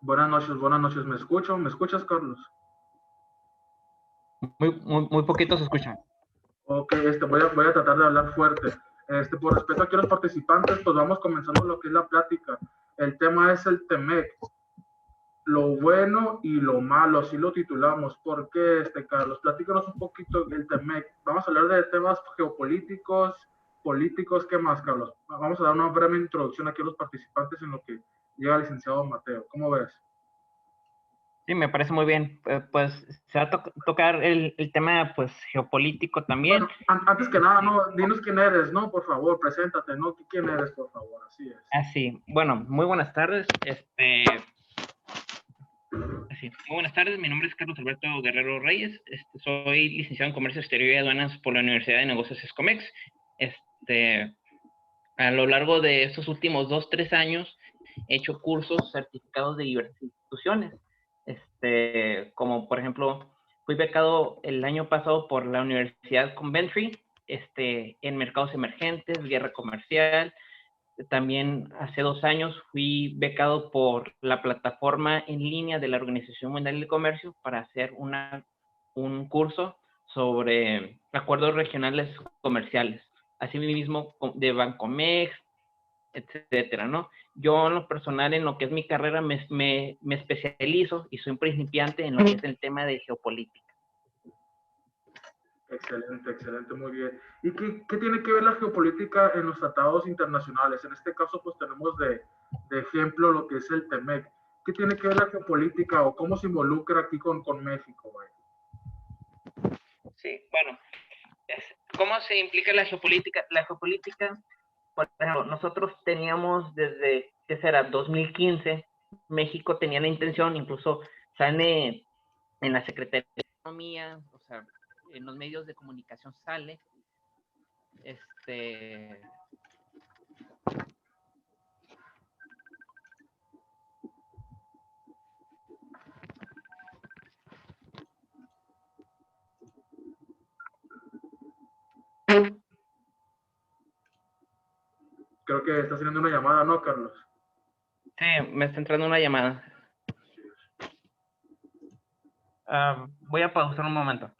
Buenas noches. ¿Me escucho? ¿Me escuchas, Carlos? Muy poquito se escucha. Ok, voy a tratar de hablar fuerte. Por respeto aquí a los participantes, pues vamos comenzando lo que es la plática. El tema es el TEMEC, lo bueno y lo malo, así lo titulamos. ¿Por qué, Carlos? Platícanos un poquito el TEMEC. Vamos a hablar de temas geopolíticos, políticos, ¿qué más, Carlos? Vamos a dar una breve introducción aquí a los participantes en lo que llega el licenciado Mateo. ¿Cómo ves? Sí, me parece muy bien. Pues se va a tocar el tema pues geopolítico también. Bueno, antes que nada, no, dinos quién eres, ¿no? Por favor, preséntate, ¿no? ¿Quién eres, por favor? Así es. Así, bueno, muy buenas tardes. Muy buenas tardes. Mi nombre es Carlos Alberto Guerrero Reyes. Soy licenciado en Comercio Exterior y Aduanas por la Universidad de Negocios Escomex. A lo largo de estos últimos 2-3 años he hecho cursos certificados de diversas instituciones. Como por ejemplo, fui becado el año pasado por la Universidad Coventry, en mercados emergentes, guerra comercial. También hace 2 años fui becado por la plataforma en línea de la Organización Mundial del Comercio para hacer un curso sobre acuerdos regionales comerciales. Asimismo, de Bancomex, etcétera, ¿no? Yo en lo personal, en lo que es mi carrera, me especializo y soy un principiante en lo que es el tema de geopolítica. Excelente, excelente, muy bien. ¿Y qué tiene que ver la geopolítica en los tratados internacionales? En este caso, pues tenemos de ejemplo lo que es el TEMEC. ¿Qué tiene que ver la geopolítica o cómo se involucra aquí con México? Güey? Sí, bueno, ¿cómo se implica la geopolítica? La geopolítica, por ejemplo, nosotros teníamos desde, ¿qué será? 2015, México tenía la intención, incluso sale en la Secretaría de Economía, o sea, en los medios de comunicación sale, Creo que está haciendo una llamada, ¿no, Carlos? Sí, me está entrando una llamada. Voy a pausar un momento.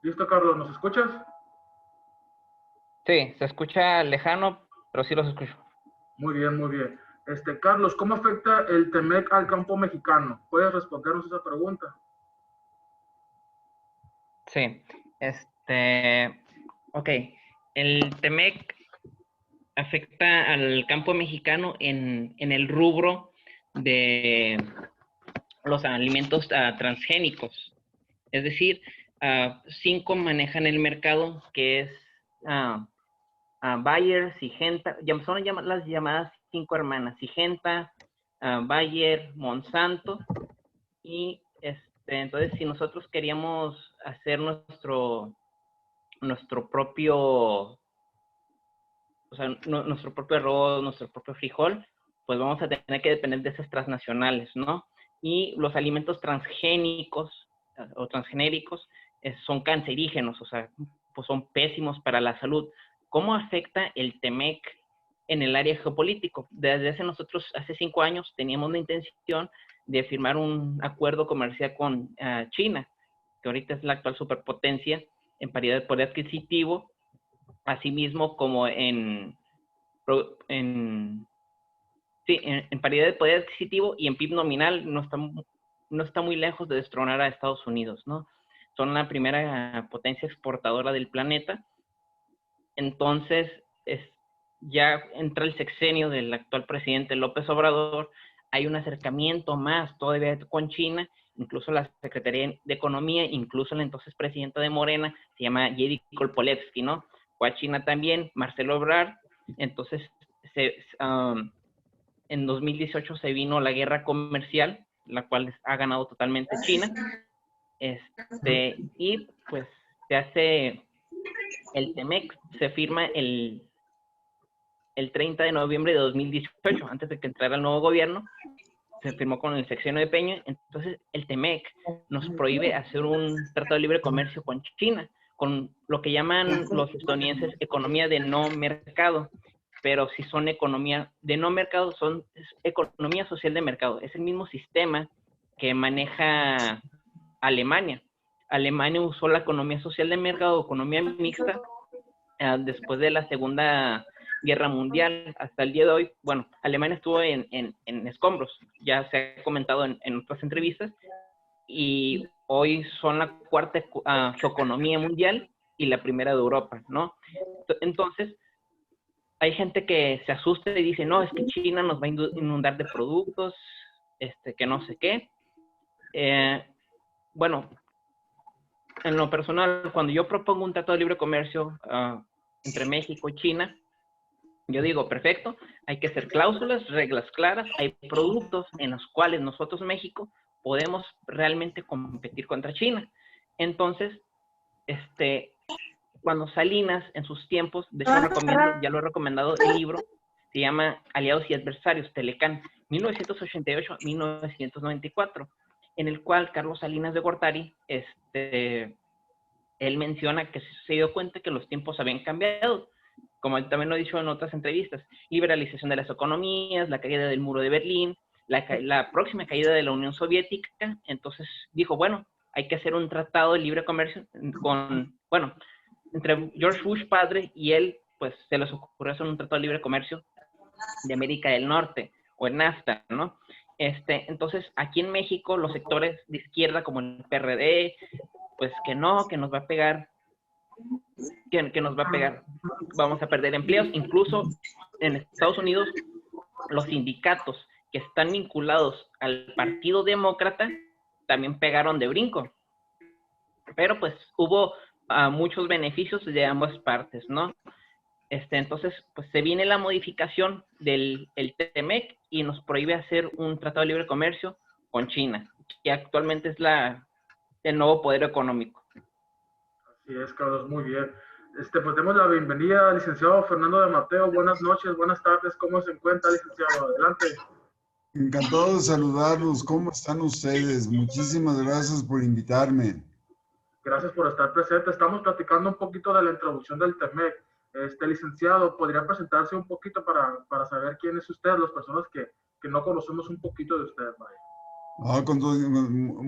¿Listo, Carlos? ¿Nos escuchas? Sí, se escucha lejano, pero sí los escucho. Muy bien, muy bien. Carlos, ¿cómo afecta el TEMEC al campo mexicano? ¿Puedes respondernos esa pregunta? Sí, ok, el TEMEC afecta al campo mexicano en el rubro de los alimentos transgénicos. Es decir, 5 manejan el mercado, que es Bayer, Syngenta, son las llamadas 5 hermanas, Syngenta, Bayer, Monsanto, y entonces si nosotros queríamos hacer nuestro propio, o sea, nuestro propio arroz, nuestro propio frijol, pues vamos a tener que depender de esas transnacionales, ¿no? Y los alimentos transgénicos o transgenéricos son cancerígenos, o sea, pues son pésimos para la salud. ¿Cómo afecta el TEMEC en el área geopolítico? Desde nosotros, hace 5 años, teníamos la intención de firmar un acuerdo comercial con China, que ahorita es la actual superpotencia en paridad de poder adquisitivo, asimismo como en paridad de poder adquisitivo y en PIB nominal no está muy lejos de destronar a Estados Unidos, ¿no? Son la primera potencia exportadora del planeta. Entonces, ya entra el sexenio del actual presidente López Obrador, hay un acercamiento más todavía con China, incluso la Secretaría de Economía, incluso la entonces presidenta de Morena, se llama Yedi Kolpolevsky, ¿no? Fue a China también, Marcelo Ebrard, entonces en 2018 se vino la guerra comercial, la cual ha ganado totalmente China. Y pues se hace el TEMEC, se firma el 30 de noviembre de 2018, antes de que entrara el nuevo gobierno, se firmó con el sexenio de Peña. Entonces el TEMEC nos prohíbe hacer un tratado de libre comercio con China, con lo que llaman los estadounidenses economía de no mercado. Pero si son economía de no mercado, es economía social de mercado. Es el mismo sistema que maneja Alemania. Alemania usó la economía social de mercado, economía mixta, después de la Segunda Guerra Mundial hasta el día de hoy. Bueno, Alemania estuvo en escombros, ya se ha comentado en otras entrevistas, y hoy son la cuarta economía mundial y la primera de Europa, ¿no? Entonces, hay gente que se asusta y dice, no, es que China nos va a inundar de productos, que no sé qué. Bueno, en lo personal, cuando yo propongo un tratado de libre comercio entre México y China, yo digo, perfecto, hay que hacer cláusulas, reglas claras, hay productos en los cuales nosotros, México, podemos realmente competir contra China. Entonces, cuando Salinas, en sus tiempos, de hecho recomiendo, ya lo he recomendado, el libro, se llama Aliados y Adversarios, Telecán, 1988-1994, en el cual Carlos Salinas de Gortari, él menciona que se dio cuenta que los tiempos habían cambiado, como también lo he dicho en otras entrevistas, liberalización de las economías, la caída del muro de Berlín, la próxima caída de la Unión Soviética. Entonces dijo, bueno, hay que hacer un tratado de libre comercio entre George Bush padre y él, pues se les ocurrió hacer un tratado de libre comercio de América del Norte, o el NAFTA, ¿no? Entonces, aquí en México, los sectores de izquierda, como el PRD, pues que no, que nos va a pegar, que nos va a pegar, vamos a perder empleos. Incluso en Estados Unidos, los sindicatos que están vinculados al Partido Demócrata también pegaron de brinco. Pero pues hubo muchos beneficios de ambas partes, ¿no? Entonces, pues se viene la modificación del TEMEC y nos prohíbe hacer un tratado de libre comercio con China, que actualmente es el nuevo poder económico. Así es, Carlos, muy bien. Pues demos la bienvenida al licenciado Fernando de Mateo. Buenas noches, buenas tardes. ¿Cómo se encuentra, licenciado? Adelante. Encantado de saludarlos. ¿Cómo están ustedes? Muchísimas gracias por invitarme. Gracias por estar presente. Estamos platicando un poquito de la introducción del TEMEC. Licenciado, ¿podría presentarse un poquito para saber quién es usted, las personas que no conocemos un poquito de usted? Con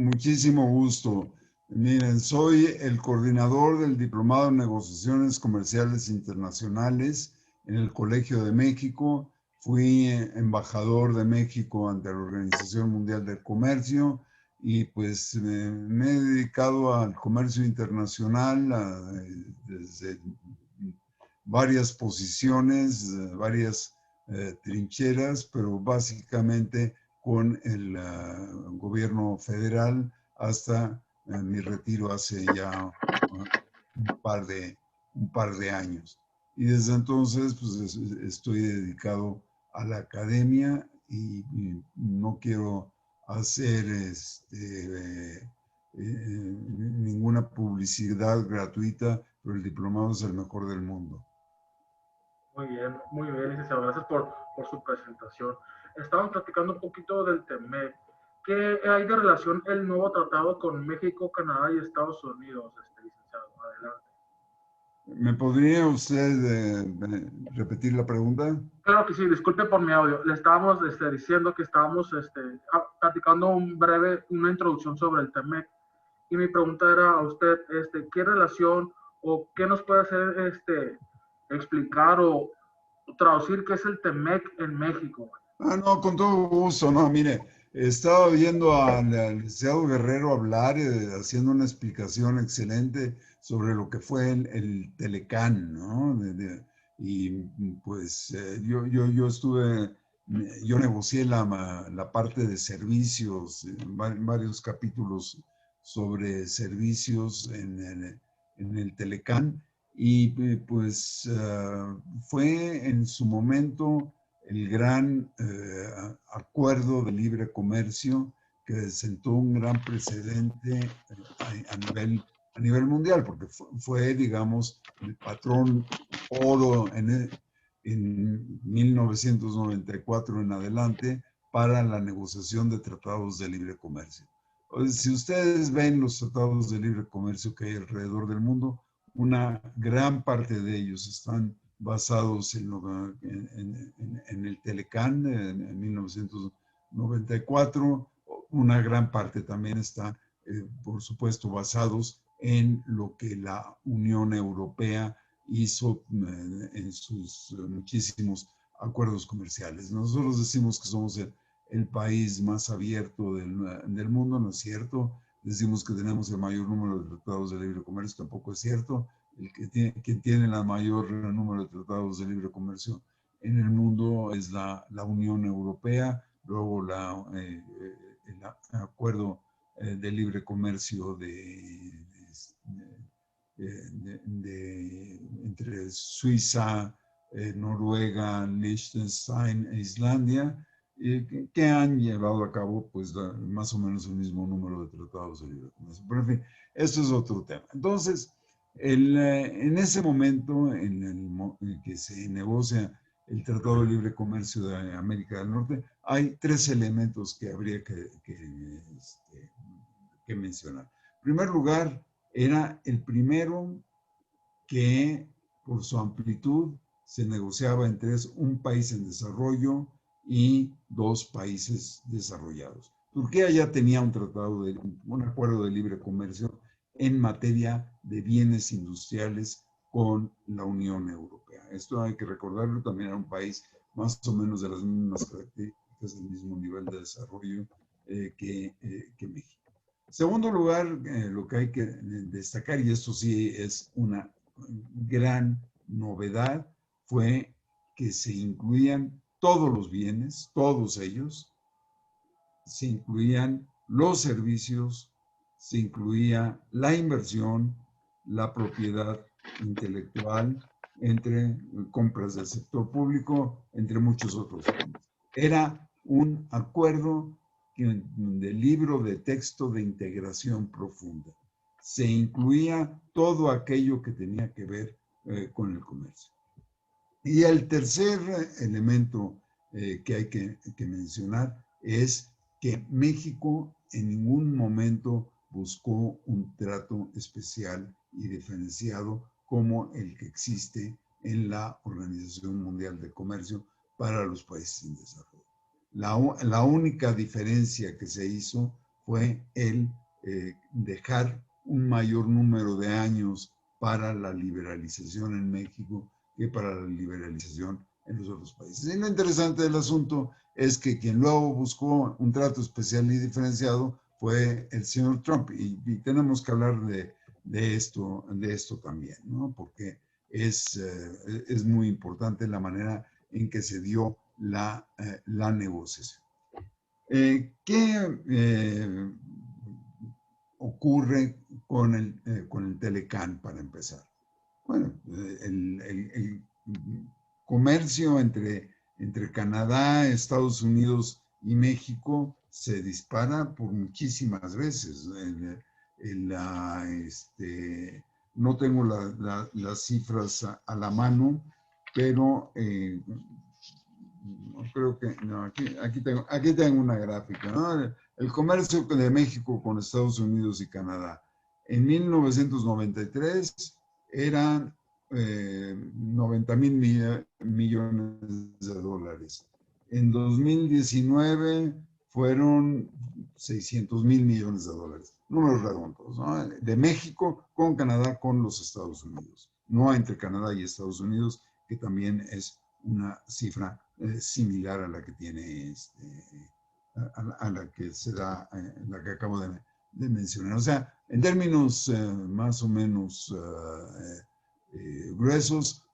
muchísimo gusto. Miren, soy el coordinador del Diplomado en Negociaciones Comerciales Internacionales en el Colegio de México. Fui embajador de México ante la Organización Mundial del Comercio y pues me he dedicado al comercio internacional desde varias posiciones, varias trincheras, pero básicamente con el gobierno federal hasta mi retiro hace ya un par de años. Y desde entonces pues estoy dedicado a la academia y no quiero hacer ninguna publicidad gratuita, pero el diplomado es el mejor del mundo. Muy bien, licenciado. Gracias por su presentación. Estamos platicando un poquito del TEMEC. ¿Qué hay de relación el nuevo tratado con México, Canadá y Estados Unidos, licenciado? Adelante. ¿Me podría usted repetir la pregunta? Claro que sí, disculpe por mi audio. Le estábamos diciendo que estábamos platicando una introducción sobre el TEMEC. Y mi pregunta era a usted, ¿qué relación o qué nos puede hacer explicar o traducir qué es el TEMEC en México? No, con todo gusto, no, mire, estaba viendo al licenciado Guerrero hablar, haciendo una explicación excelente sobre lo que fue el Telecán, ¿no? Y pues yo negocié la parte de servicios, varios capítulos sobre servicios en el Telecán, y pues fue en su momento el gran acuerdo de libre comercio que sentó un gran precedente a nivel mundial, porque fue, digamos, el patrón oro en 1994 en adelante para la negociación de tratados de libre comercio. Si ustedes ven los tratados de libre comercio que hay alrededor del mundo, una gran parte de ellos están basados en el Telecán en 1994. Una gran parte también está, por supuesto, basados en lo que la Unión Europea hizo en sus muchísimos acuerdos comerciales. Nosotros decimos que somos el país más abierto del mundo, ¿no es cierto? Decimos que tenemos el mayor número de tratados de libre comercio, tampoco es cierto. Quien tiene el mayor número de tratados de libre comercio en el mundo es la Unión Europea, luego el acuerdo de libre comercio entre Suiza, Noruega, Liechtenstein e Islandia, que han llevado a cabo pues más o menos el mismo número de tratados de libre comercio. Pero en fin, esto es otro tema. Entonces, en ese momento en que se negocia el Tratado de Libre Comercio de América del Norte, hay tres elementos que habría que mencionar. En primer lugar, era el primero que por su amplitud se negociaba entre un país en desarrollo y dos países desarrollados. Turquía ya tenía un acuerdo de libre comercio en materia de bienes industriales con la Unión Europea. Esto hay que recordarlo, también era un país más o menos de las mismas características, del mismo nivel de desarrollo que México. En segundo lugar, lo que hay que destacar, y esto sí es una gran novedad, fue que se incluían todos los bienes, todos ellos, se incluían los servicios, se incluía la inversión, la propiedad intelectual, entre compras del sector público, entre muchos otros temas. Era un acuerdo del libro de texto de integración profunda. Se incluía todo aquello que tenía que ver con el comercio. Y el tercer elemento que hay que mencionar es que México en ningún momento buscó un trato especial y diferenciado como el que existe en la Organización Mundial de Comercio para los países en desarrollo. La única diferencia que se hizo fue el dejar un mayor número de años para la liberalización en México que para la liberalización en los otros países. Y lo interesante del asunto es que quien luego buscó un trato especial y diferenciado fue el señor Trump. Y tenemos que hablar de esto también, ¿no? Porque es muy importante la manera en que se dio la negociación. ¿Qué ocurre con el Telecán para empezar? Bueno, el comercio entre Canadá, Estados Unidos y México se dispara por muchísimas veces. No tengo las cifras a la mano, pero creo que no, aquí tengo una gráfica, ¿no? El comercio de México con Estados Unidos y Canadá. En 1993 eran 90,000 millones de dólares. En 2019 fueron 600,000 millones de dólares. Números redondos, ¿no? De México con Canadá, con los Estados Unidos. No entre Canadá y Estados Unidos, que también es una cifra similar a la que tiene a la que se da, la que acabo de mencionar. O sea, en términos más o menos gruesos,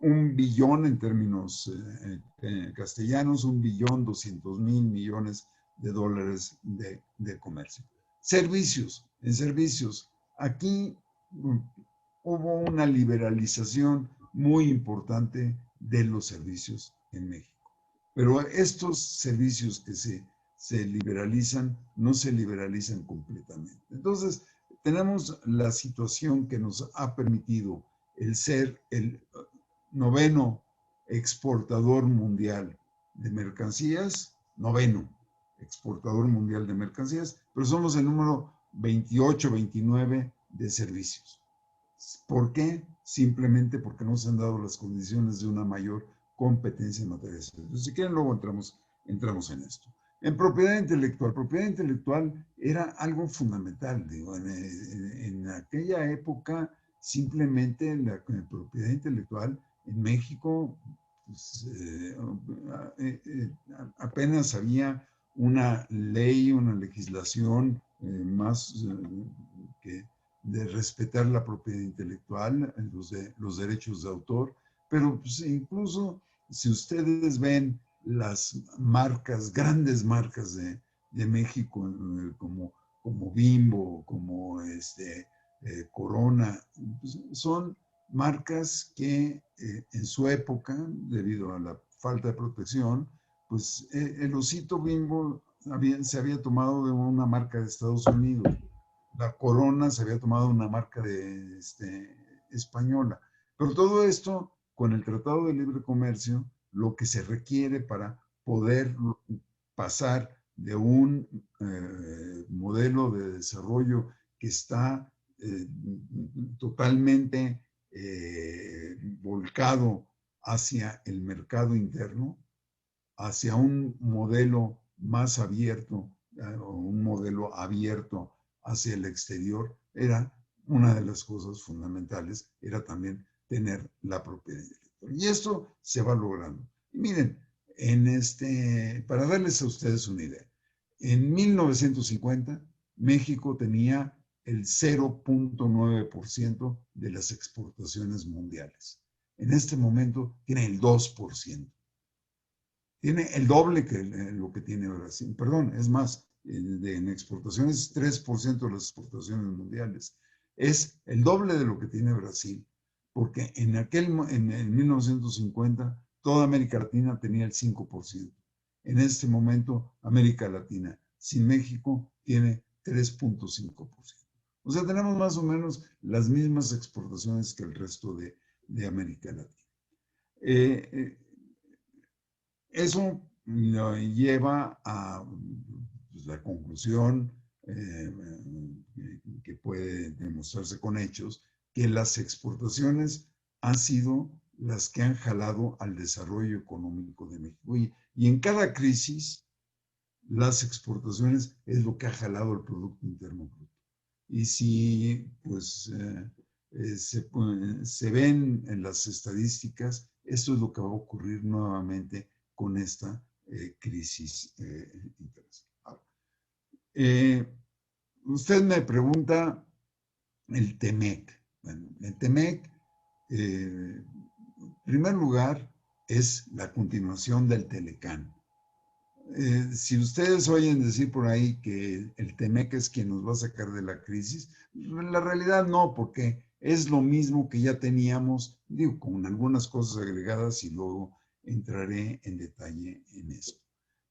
1 billón en términos castellanos, 1,2 billones de dólares de comercio. En servicios, aquí hubo una liberalización muy importante de los servicios en México. Pero estos servicios que se liberalizan, no se liberalizan completamente. Entonces, tenemos la situación que nos ha permitido el ser el noveno exportador mundial de mercancías, noveno exportador mundial de mercancías, pero somos el número 28, 29 de servicios. ¿Por qué? Simplemente porque no se han dado las condiciones de una mayor competencia en materia de servicios. Si quieren, luego entramos en esto. En propiedad intelectual era algo fundamental. Digo, en aquella época, simplemente la propiedad intelectual en México, pues, apenas había una ley, una legislación más que de respetar la propiedad intelectual, los derechos de autor, pero pues, incluso si ustedes ven las marcas, grandes marcas de México, como Bimbo, como Corona, pues, son marcas que en su época, debido a la falta de protección, pues el osito Bimbo se había tomado de una marca de Estados Unidos. La Corona se había tomado una marca española. Pero todo esto, con el Tratado de Libre Comercio, lo que se requiere para poder pasar de un modelo de desarrollo que está totalmente volcado hacia el mercado interno, hacia un modelo más abierto, o un modelo abierto hacia el exterior, era una de las cosas fundamentales, era también tener la propiedad intelectual. Y esto se va logrando. Y miren, para darles a ustedes una idea, en 1950 México tenía el 0.9% de las exportaciones mundiales. En este momento tiene el 2%. Tiene el doble que lo que tiene Brasil. Perdón, es más, en exportaciones, 3% de las exportaciones mundiales. Es el doble de lo que tiene Brasil, porque en 1950 toda América Latina tenía el 5%. En este momento, América Latina, sin México, tiene 3.5%. O sea, tenemos más o menos las mismas exportaciones que el resto de América Latina. Eso lo lleva a pues, la conclusión que puede demostrarse con hechos, que las exportaciones han sido las que han jalado al desarrollo económico de México. Y en cada crisis, las exportaciones es lo que ha jalado el Producto Interno Bruto. Y si pues, se ven en las estadísticas, esto es lo que va a ocurrir nuevamente con esta crisis internacional. Usted me pregunta el TEMEC. Bueno, el TEMEC, en primer lugar, es la continuación del Telecán. Si ustedes oyen decir por ahí que el TEMEC es quien nos va a sacar de la crisis, la realidad no, porque es lo mismo que ya teníamos, digo, con algunas cosas agregadas y luego entraré en detalle en eso.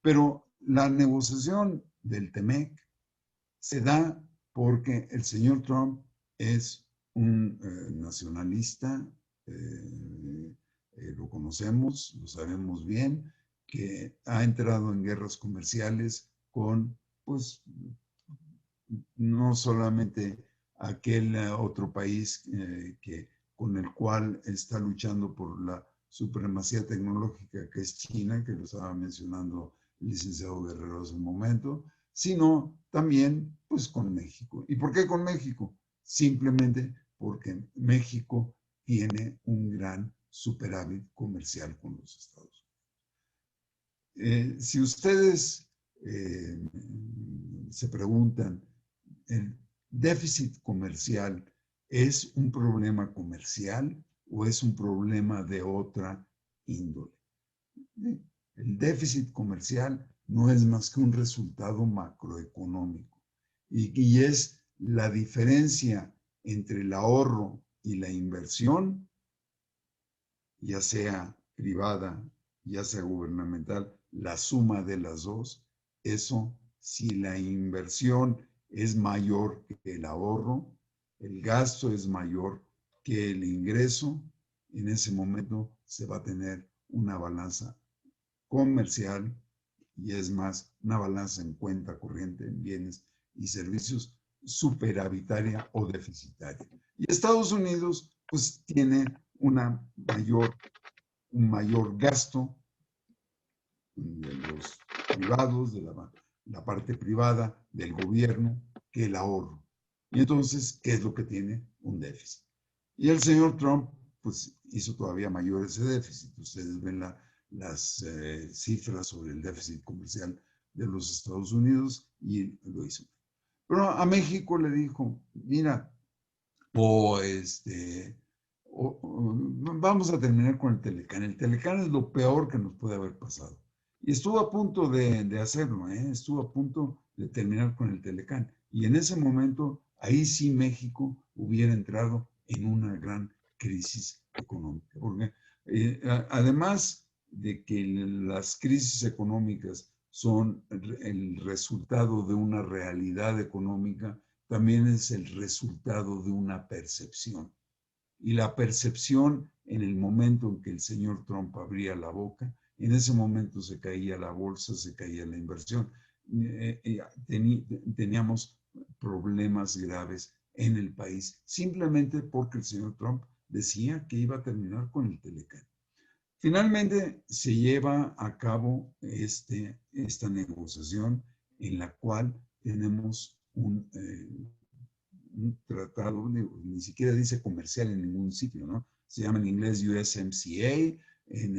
Pero la negociación del TEMEC se da porque el señor Trump es un nacionalista, lo conocemos, lo sabemos bien, que ha entrado en guerras comerciales con, pues, no solamente aquel otro país con el cual está luchando por la supremacía tecnológica que es China, que lo estaba mencionando el licenciado Guerrero hace un momento, sino también pues con México. ¿Y por qué con México? Simplemente porque México tiene un gran superávit comercial con los Estados Unidos. Si ustedes se preguntan, ¿el déficit comercial es un problema comercial o es un problema de otra índole? El déficit comercial no es más que un resultado macroeconómico y es la diferencia entre el ahorro y la inversión, ya sea privada, ya sea gubernamental, la suma de las dos, eso, si la inversión es mayor que el ahorro, el gasto es mayor que el ingreso, en ese momento se va a tener una balanza comercial y es más, una balanza en cuenta corriente en bienes y servicios superavitaria o deficitaria. Y Estados Unidos pues tiene un mayor gasto de los privados, de la parte privada, del gobierno, que el ahorro. Y entonces, ¿qué es lo que tiene? Un déficit. Y el señor Trump, pues, hizo todavía mayor ese déficit. Ustedes ven las cifras sobre el déficit comercial de los Estados Unidos y lo hizo. Pero a México le dijo, mira, vamos a terminar con el Telecán. El Telecán es lo peor que nos puede haber pasado. Y estuvo a punto de hacerlo, estuvo a punto de terminar con el Telecán. Y en ese momento, ahí sí México hubiera entrado en una gran crisis económica. Porque además de que las crisis económicas son el resultado de una realidad económica, también es el resultado de una percepción. Y la percepción, en el momento en que el señor Trump abría la boca, en ese momento se caía la bolsa, se caía la inversión. Teníamos problemas graves en el país, simplemente porque el señor Trump decía que iba a terminar con el Telecán. Finalmente se lleva a cabo esta negociación en la cual tenemos un tratado, ni siquiera dice comercial en ningún sitio, ¿no? Se llama en inglés USMCA, en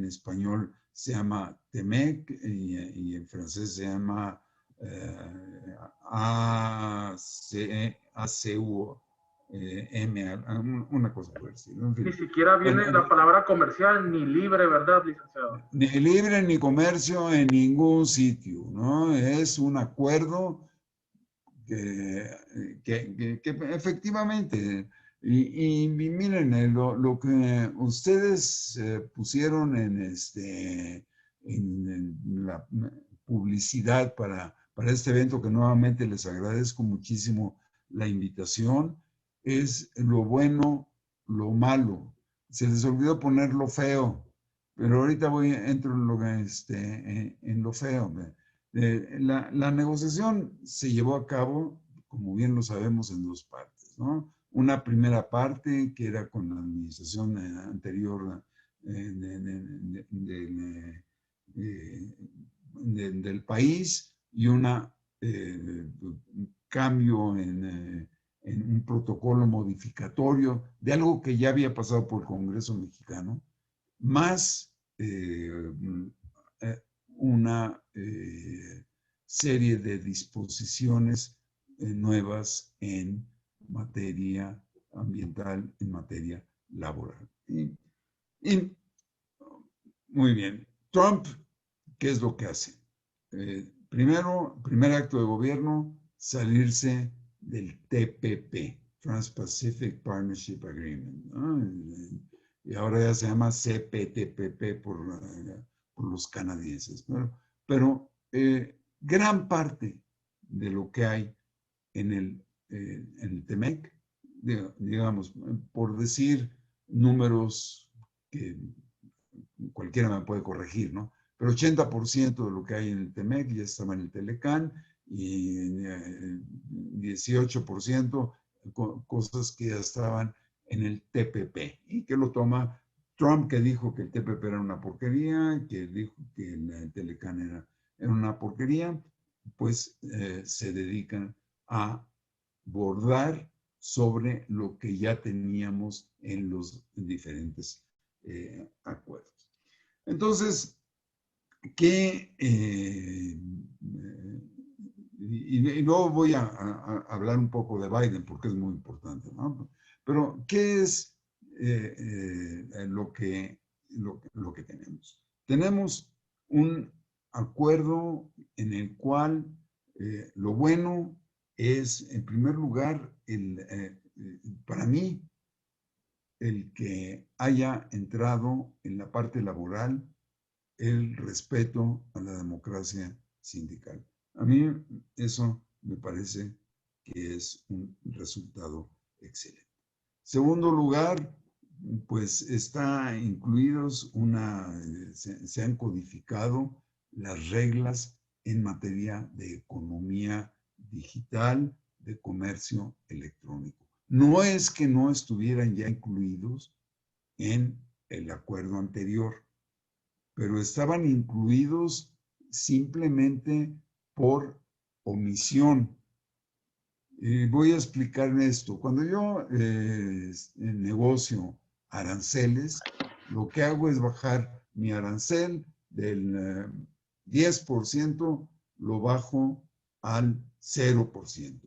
español se llama TEMEC y en francés se llama ACU. Una cosa por decir, ¿no? En fin. Ni siquiera viene la palabra comercial ni libre, ¿verdad, licenciado? Ni libre ni comercio en ningún sitio, ¿no? Es un acuerdo que efectivamente, y miren, lo que ustedes pusieron en la publicidad para este evento, que nuevamente les agradezco muchísimo la invitación, es lo bueno, lo malo. Se les olvidó poner lo feo, pero ahorita entro en lo feo. La negociación se llevó a cabo, como bien lo sabemos, en dos partes, ¿no? Una primera parte que era con la administración anterior del país y un cambio en un protocolo modificatorio de algo que ya había pasado por el Congreso mexicano, más una serie de disposiciones nuevas en materia ambiental, en materia laboral. Y muy bien. Trump, ¿qué es lo que hace? Primer acto de gobierno, salirse del TPP, Trans-Pacific Partnership Agreement, ¿no? Y ahora ya se llama CPTPP por los canadienses. Pero gran parte de lo que hay en el TEMEC, digamos, por decir números que cualquiera me puede corregir, ¿no? Pero 80% de lo que hay en el TEMEC ya estaba en el Telecán y 18% cosas que ya estaban en el TPP y que lo toma Trump, que dijo que el TPP era una porquería, que dijo que el Telecán era una porquería, pues se dedican a bordar sobre lo que ya teníamos en los diferentes acuerdos. Entonces, y luego voy a hablar un poco de Biden porque es muy importante, ¿no? Pero, ¿qué es lo que tenemos? Tenemos un acuerdo en el cual lo bueno es, en primer lugar, para mí, el que haya entrado en la parte laboral el respeto a la democracia sindical. A mí eso me parece que es un resultado excelente. Segundo lugar, pues está incluidos se han codificado las reglas en materia de economía digital, de comercio electrónico. No es que no estuvieran ya incluidos en el acuerdo anterior, pero estaban incluidos simplemente por omisión. Voy a explicar esto. Cuando yo negocio aranceles, lo que hago es bajar mi arancel del 10%, lo bajo al 0%.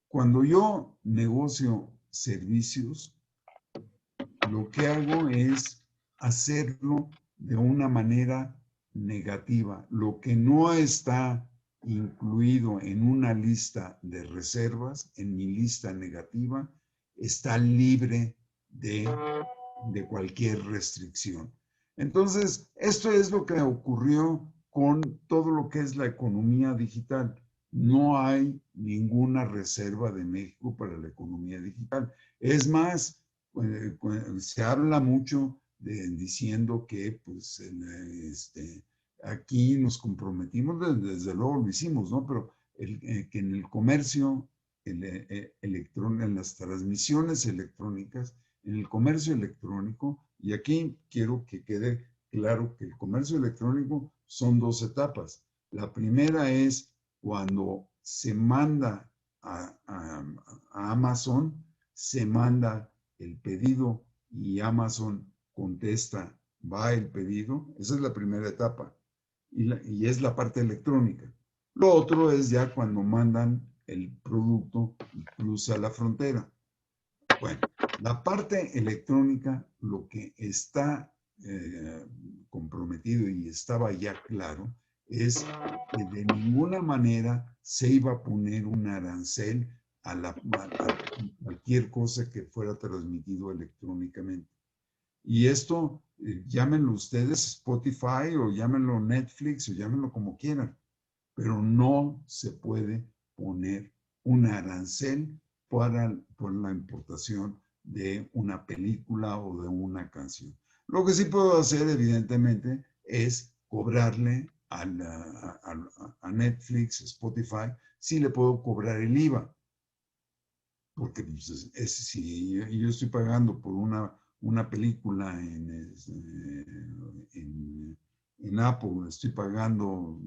Cuando yo negocio servicios, lo que hago es hacerlo de una manera negativa. Lo que no está incluido en una lista de reservas, en mi lista negativa, está libre de cualquier restricción. Entonces, esto es lo que ocurrió con todo lo que es la economía digital. No hay ninguna reserva de México para la economía digital. Es más, se habla mucho diciendo que pues, aquí nos comprometimos, desde luego lo hicimos, ¿no? Pero que en el comercio electrónico, en las transmisiones electrónicas, en el comercio electrónico, y aquí quiero que quede claro que el comercio electrónico son dos etapas. La primera es cuando se manda a Amazon, se manda el pedido y Amazon contesta, va el pedido. Esa es la primera etapa y es la parte electrónica. Lo otro es ya cuando mandan el producto y cruza la frontera. Bueno, la parte electrónica, lo que está comprometido y estaba ya claro, es que de ninguna manera se iba a poner un arancel a cualquier cosa que fuera transmitido electrónicamente. Y esto, llámenlo ustedes Spotify o llámenlo Netflix o llámenlo como quieran, pero no se puede poner un arancel por la importación de una película o de una canción. Lo que sí puedo hacer, evidentemente, es cobrarle a Netflix, Spotify, sí le puedo cobrar el IVA, porque pues, si yo estoy pagando por una película en Apple, estoy pagando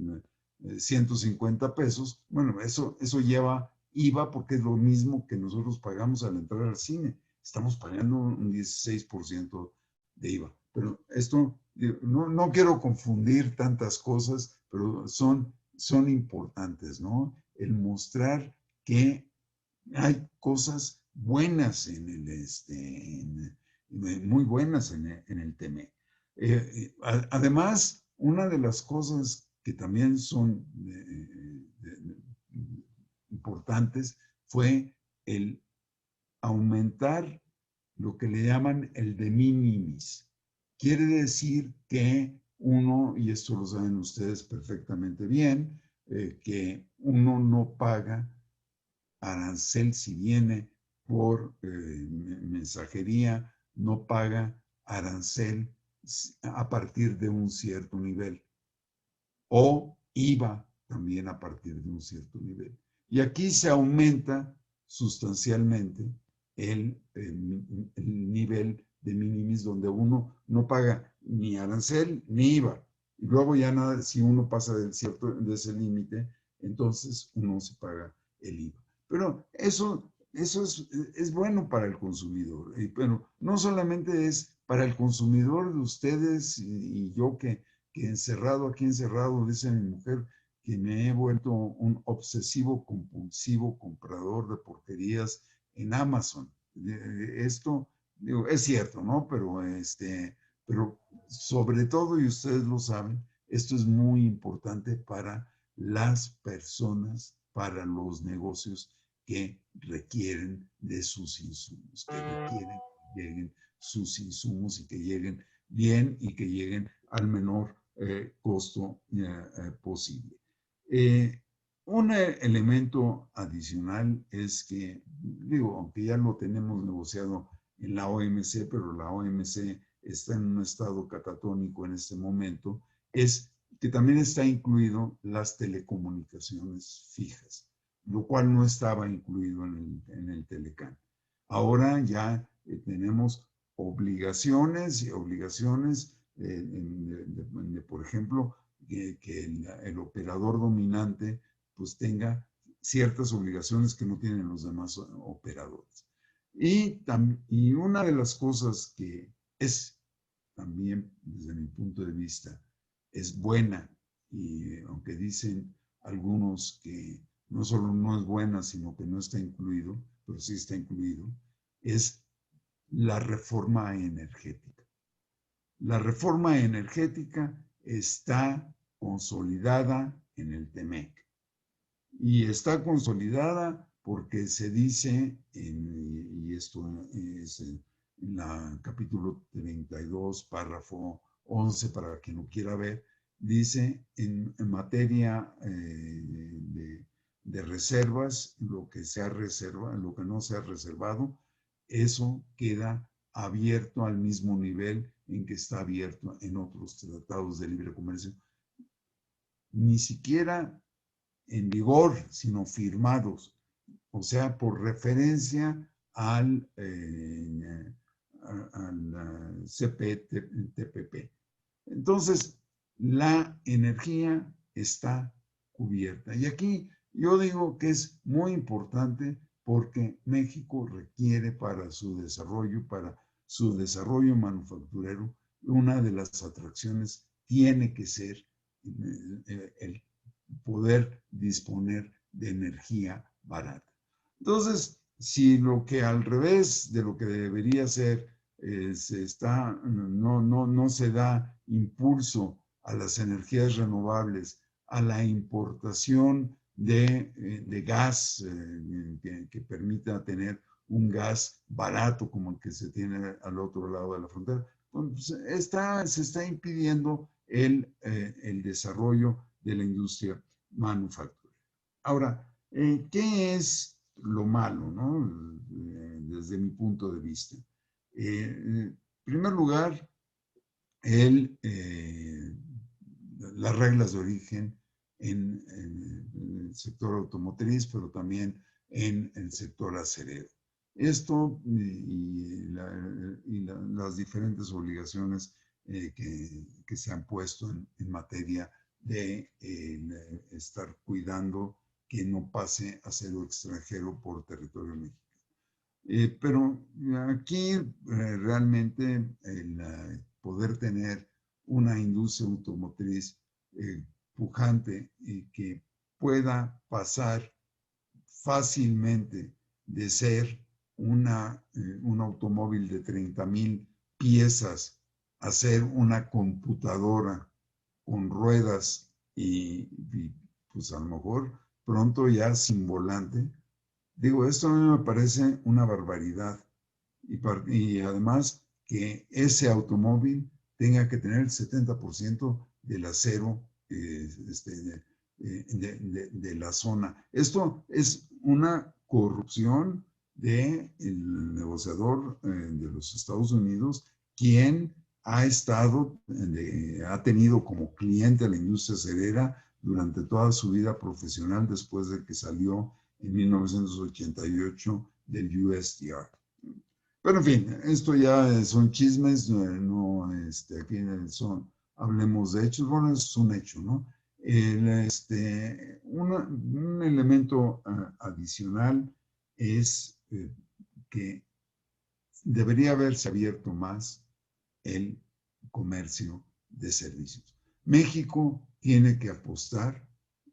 150 pesos, bueno, eso lleva IVA porque es lo mismo que nosotros pagamos al entrar al cine. Estamos pagando un 16% de IVA. Pero esto, no quiero confundir tantas cosas, pero son importantes, ¿no? El mostrar que hay cosas buenas muy buenas en el TME. Además, una de las cosas que también son importantes fue el aumentar lo que le llaman el de minimis. Quiere decir que uno, y esto lo saben ustedes perfectamente bien, que uno no paga arancel si viene por mensajería, no paga arancel a partir de un cierto nivel o IVA también a partir de un cierto nivel. Y aquí se aumenta sustancialmente el nivel de minimis donde uno no paga ni arancel ni IVA. Y luego ya nada, si uno pasa de ese límite, entonces uno se paga el IVA. Pero eso es bueno para el consumidor. Pero no solamente es para el consumidor de ustedes y yo que aquí encerrado, dice mi mujer, que me he vuelto un obsesivo compulsivo comprador de porquerías en Amazon. Esto, digo, es cierto, ¿no? Pero sobre todo, y ustedes lo saben, esto es muy importante para las personas, para los negocios que requieren de sus insumos, que requieren lleguen sus insumos y que lleguen bien y que lleguen al menor costo posible. Un elemento adicional es que, digo, aunque ya lo tenemos negociado en la OMC, pero la OMC está en un estado catatónico en este momento, es que también está incluido las telecomunicaciones fijas, lo cual no estaba incluido en el Telecán. Ahora ya tenemos obligaciones y obligaciones por ejemplo, que el operador dominante pues tenga ciertas obligaciones que no tienen los demás operadores. Y una de las cosas que es también, desde mi punto de vista, es buena, y aunque dicen algunos que no solo no es buena, sino que no está incluido, pero sí está incluido, es la reforma energética. La reforma energética está consolidada en el TEMEC. Y está consolidada porque se dice, y esto es en el capítulo 32, párrafo 11, para quien lo quiera ver, dice en materia de reservas, lo que se ha reservado, lo que no se ha reservado, eso queda abierto al mismo nivel en que está abierto en otros tratados de libre comercio. Ni siquiera en vigor, sino firmados, o sea, por referencia al CPTPP. Entonces, la energía está cubierta. Y aquí yo digo que es muy importante porque México requiere para su desarrollo manufacturero, una de las atracciones tiene que ser el poder disponer de energía barata. Entonces, si lo que al revés de lo que debería ser no se da impulso a las energías renovables, a la importación de gas que permita tener un gas barato como el que se tiene al otro lado de la frontera, pues se está impidiendo el desarrollo de la industria manufacturera. Ahora, ¿qué es lo malo, ¿no? Desde mi punto de vista? En primer lugar, las reglas de origen en el sector automotriz, pero también en el sector acerero. Esto las diferentes obligaciones que se han puesto en materia de estar cuidando que no pase acero extranjero por territorio mexicano. Pero aquí realmente el poder tener una industria automotriz pujante y que pueda pasar fácilmente de ser un automóvil de 30,000 piezas a ser una computadora con ruedas y pues a lo mejor pronto ya sin volante. Digo, esto a mí me parece una barbaridad. Y además que ese automóvil tenga que tener el 70% del acero de la zona. Esto es una corrupción del negociador de los Estados Unidos, quien ha tenido como cliente a la industria acerera durante toda su vida profesional después de que salió en 1988 del USTR. Pero en fin, esto ya son chismes, no aquí hablemos de hechos, bueno, es un hecho, ¿no? Un elemento adicional es que debería haberse abierto más el comercio de servicios. México tiene que apostar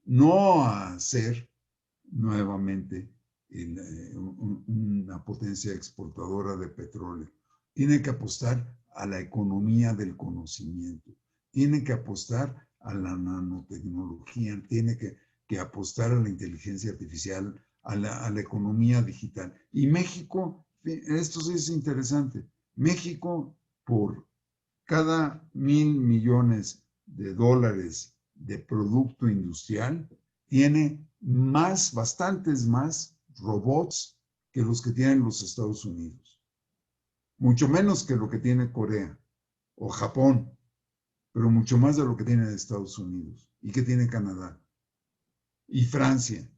no a ser nuevamente una potencia exportadora de petróleo. Tiene que apostar a la economía del conocimiento. Tiene que apostar a la nanotecnología. Tiene que apostar a la inteligencia artificial, a la economía digital. Y México esto sí es interesante. México, por cada 1,000 millones de dólares de producto industrial, tiene bastantes más robots que los que tienen los Estados Unidos. Mucho menos que lo que tiene Corea o Japón, pero mucho más de lo que tiene Estados Unidos y que tiene Canadá y Francia.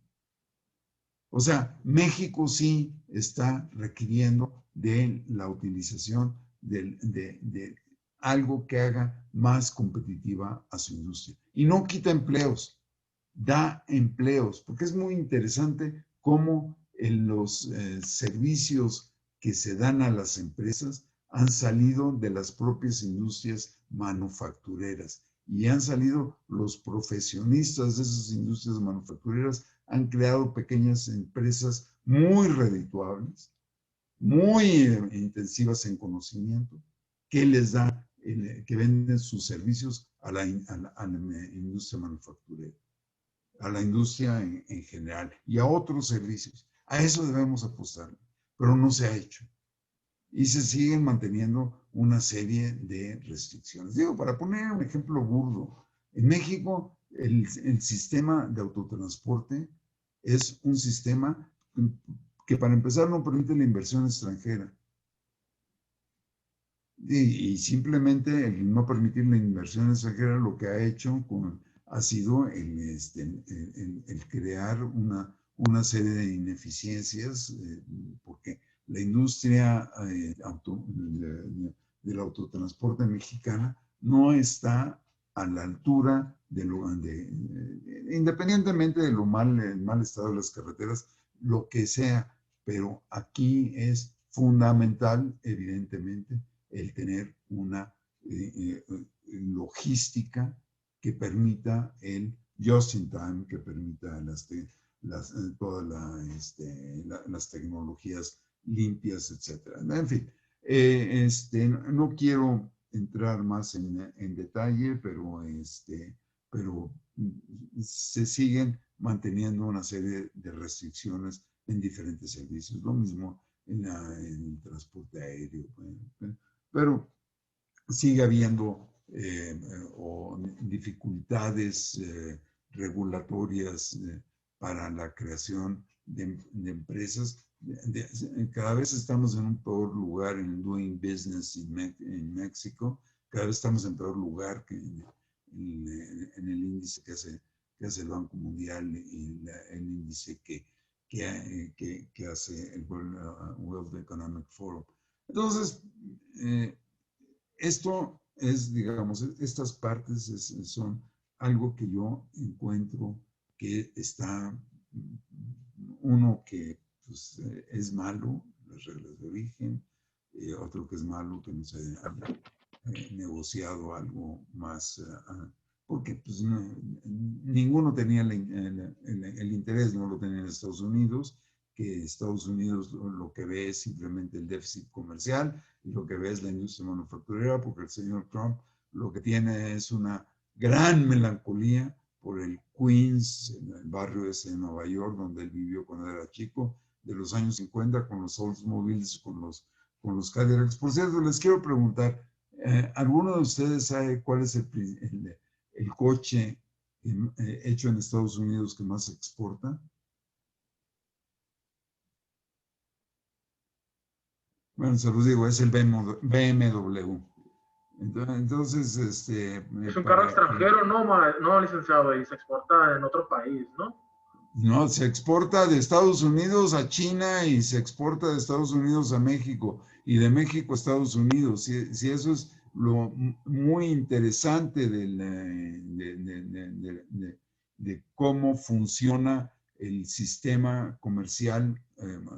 O sea, México sí está requiriendo de la utilización de algo que haga más competitiva a su industria. Y no quita empleos, da empleos, porque es muy interesante cómo en los servicios que se dan a las empresas han salido de las propias industrias manufactureras y han salido los profesionistas de esas industrias manufactureras, han creado pequeñas empresas muy redituables, muy intensivas en conocimiento, que les da, que venden sus servicios a la industria manufacturera, a la industria en general y a otros servicios. A eso debemos apostar, pero no se ha hecho. Y se siguen manteniendo una serie de restricciones. Digo, para poner un ejemplo burdo, en México el sistema de autotransporte es un sistema que para empezar no permite la inversión extranjera. Y simplemente el no permitir la inversión extranjera lo que ha hecho ha sido el crear una serie de ineficiencias, porque la industria del autotransporte mexicana no está a la altura independientemente de el mal estado de las carreteras, lo que sea, pero aquí es fundamental, evidentemente, el tener una logística que permita el just in time, que permita todas las tecnologías limpias, etc. En fin, no quiero entrar más en detalle, pero se siguen manteniendo una serie de restricciones en diferentes servicios. Lo mismo en el transporte aéreo. Pero sigue habiendo dificultades regulatorias para la creación de empresas. Cada vez estamos en un peor lugar en Doing Business en México. Cada vez estamos en peor lugar que en el índice que hace el Banco Mundial y el índice que hace el World Economic Forum. Entonces, esto es, digamos, estas partes son algo que yo encuentro que está, uno que pues, es malo, las reglas de origen, otro que es malo que no se haya negociado algo más, porque pues, ninguno tenía el interés, no lo tenía en Estados Unidos, que Estados Unidos lo que ve es simplemente el déficit comercial y lo que ve es la industria manufacturera, porque el señor Trump lo que tiene es una gran melancolía por el Queens, el barrio ese de Nueva York, donde él vivió cuando era chico, de los años 50, con los Oldsmobiles, con los Cadillacs. Por cierto, les quiero preguntar, ¿alguno de ustedes sabe cuál es el coche hecho en Estados Unidos que más se exporta? Bueno, se los digo, es el BMW. Entonces, es un carro extranjero, no licenciado, y se exporta en otro país, ¿no? No, se exporta de Estados Unidos a China y se exporta de Estados Unidos a México y de México a Estados Unidos. Si eso es lo muy interesante de cómo funciona el sistema comercial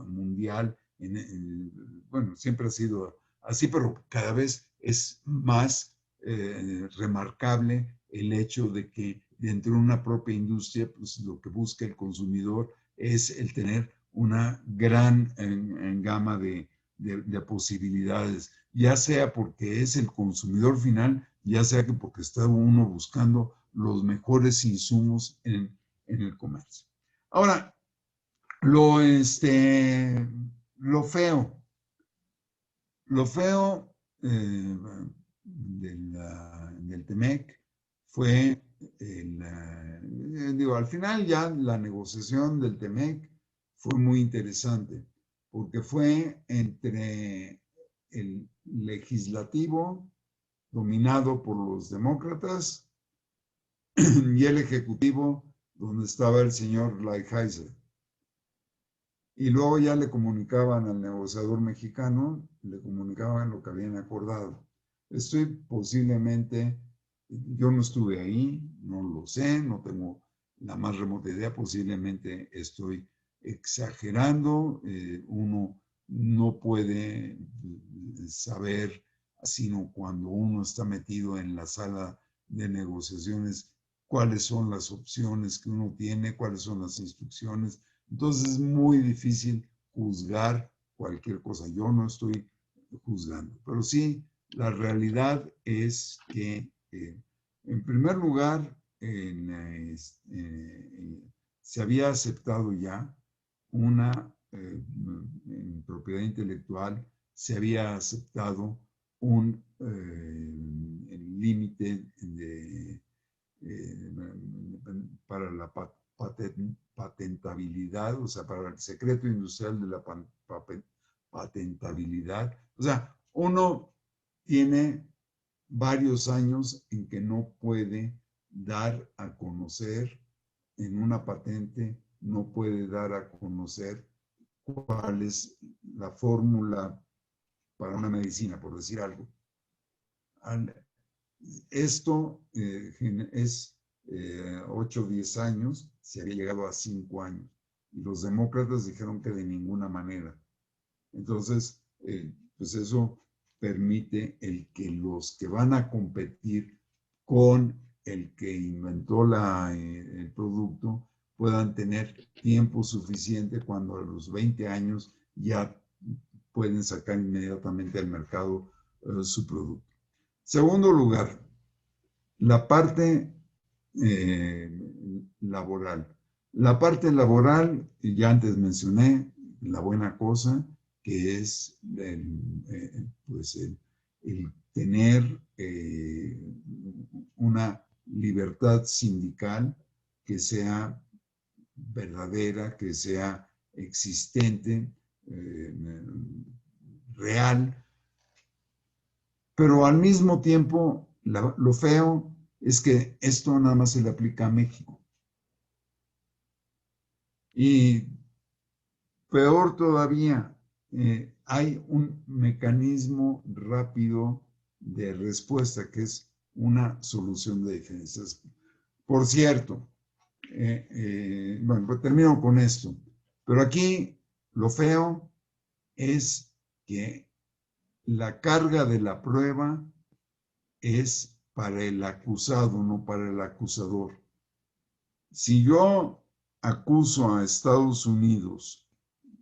mundial. Bueno, siempre ha sido así, pero cada vez es más remarcable el hecho de que dentro de una propia industria, pues lo que busca el consumidor es el tener una gran gama de posibilidades, ya sea porque es el consumidor final, ya sea que porque está uno buscando los mejores insumos en el comercio. Ahora, lo feo Lo feo del TEMEC fue, digo, al final ya la negociación del TEMEC fue muy interesante, porque fue entre el legislativo, dominado por los demócratas, y el ejecutivo, donde estaba el señor Lighthizer. Y luego ya le comunicaban al negociador mexicano, le comunicaban lo que habían acordado. Estoy posiblemente, yo no estuve ahí, no lo sé, no tengo la más remota idea, posiblemente estoy exagerando. Uno no puede saber, sino cuando uno está metido en la sala de negociaciones, cuáles son las opciones que uno tiene, cuáles son las instrucciones. Entonces es muy difícil juzgar cualquier cosa. Yo no estoy juzgando, pero sí, la realidad es que, en primer lugar, se había aceptado ya en propiedad intelectual, se había aceptado un límite para la patentabilidad, o sea, para el secreto industrial de la patentabilidad. O sea, uno tiene varios años en que no puede dar a conocer en una patente, no puede dar a conocer cuál es la fórmula para una medicina, por decir algo. Esto es 8 o 10 años, se había llegado a 5 años. Y los demócratas dijeron que de ninguna manera. Entonces, pues eso permite el que los que van a competir con el que inventó el producto puedan tener tiempo suficiente cuando a los 20 años ya pueden sacar inmediatamente al mercado su producto. Segundo lugar, la parte laboral. La parte laboral, ya antes mencioné, la buena cosa, que es pues el tener una libertad sindical que sea verdadera, que sea existente, real, pero al mismo tiempo lo feo es que esto nada más se le aplica a México. Y peor todavía, hay un mecanismo rápido de respuesta que es una solución de diferencias. Por cierto, bueno, pues termino con esto, pero aquí lo feo es que la carga de la prueba es para el acusado, no para el acusador. Si yo acuso a Estados Unidos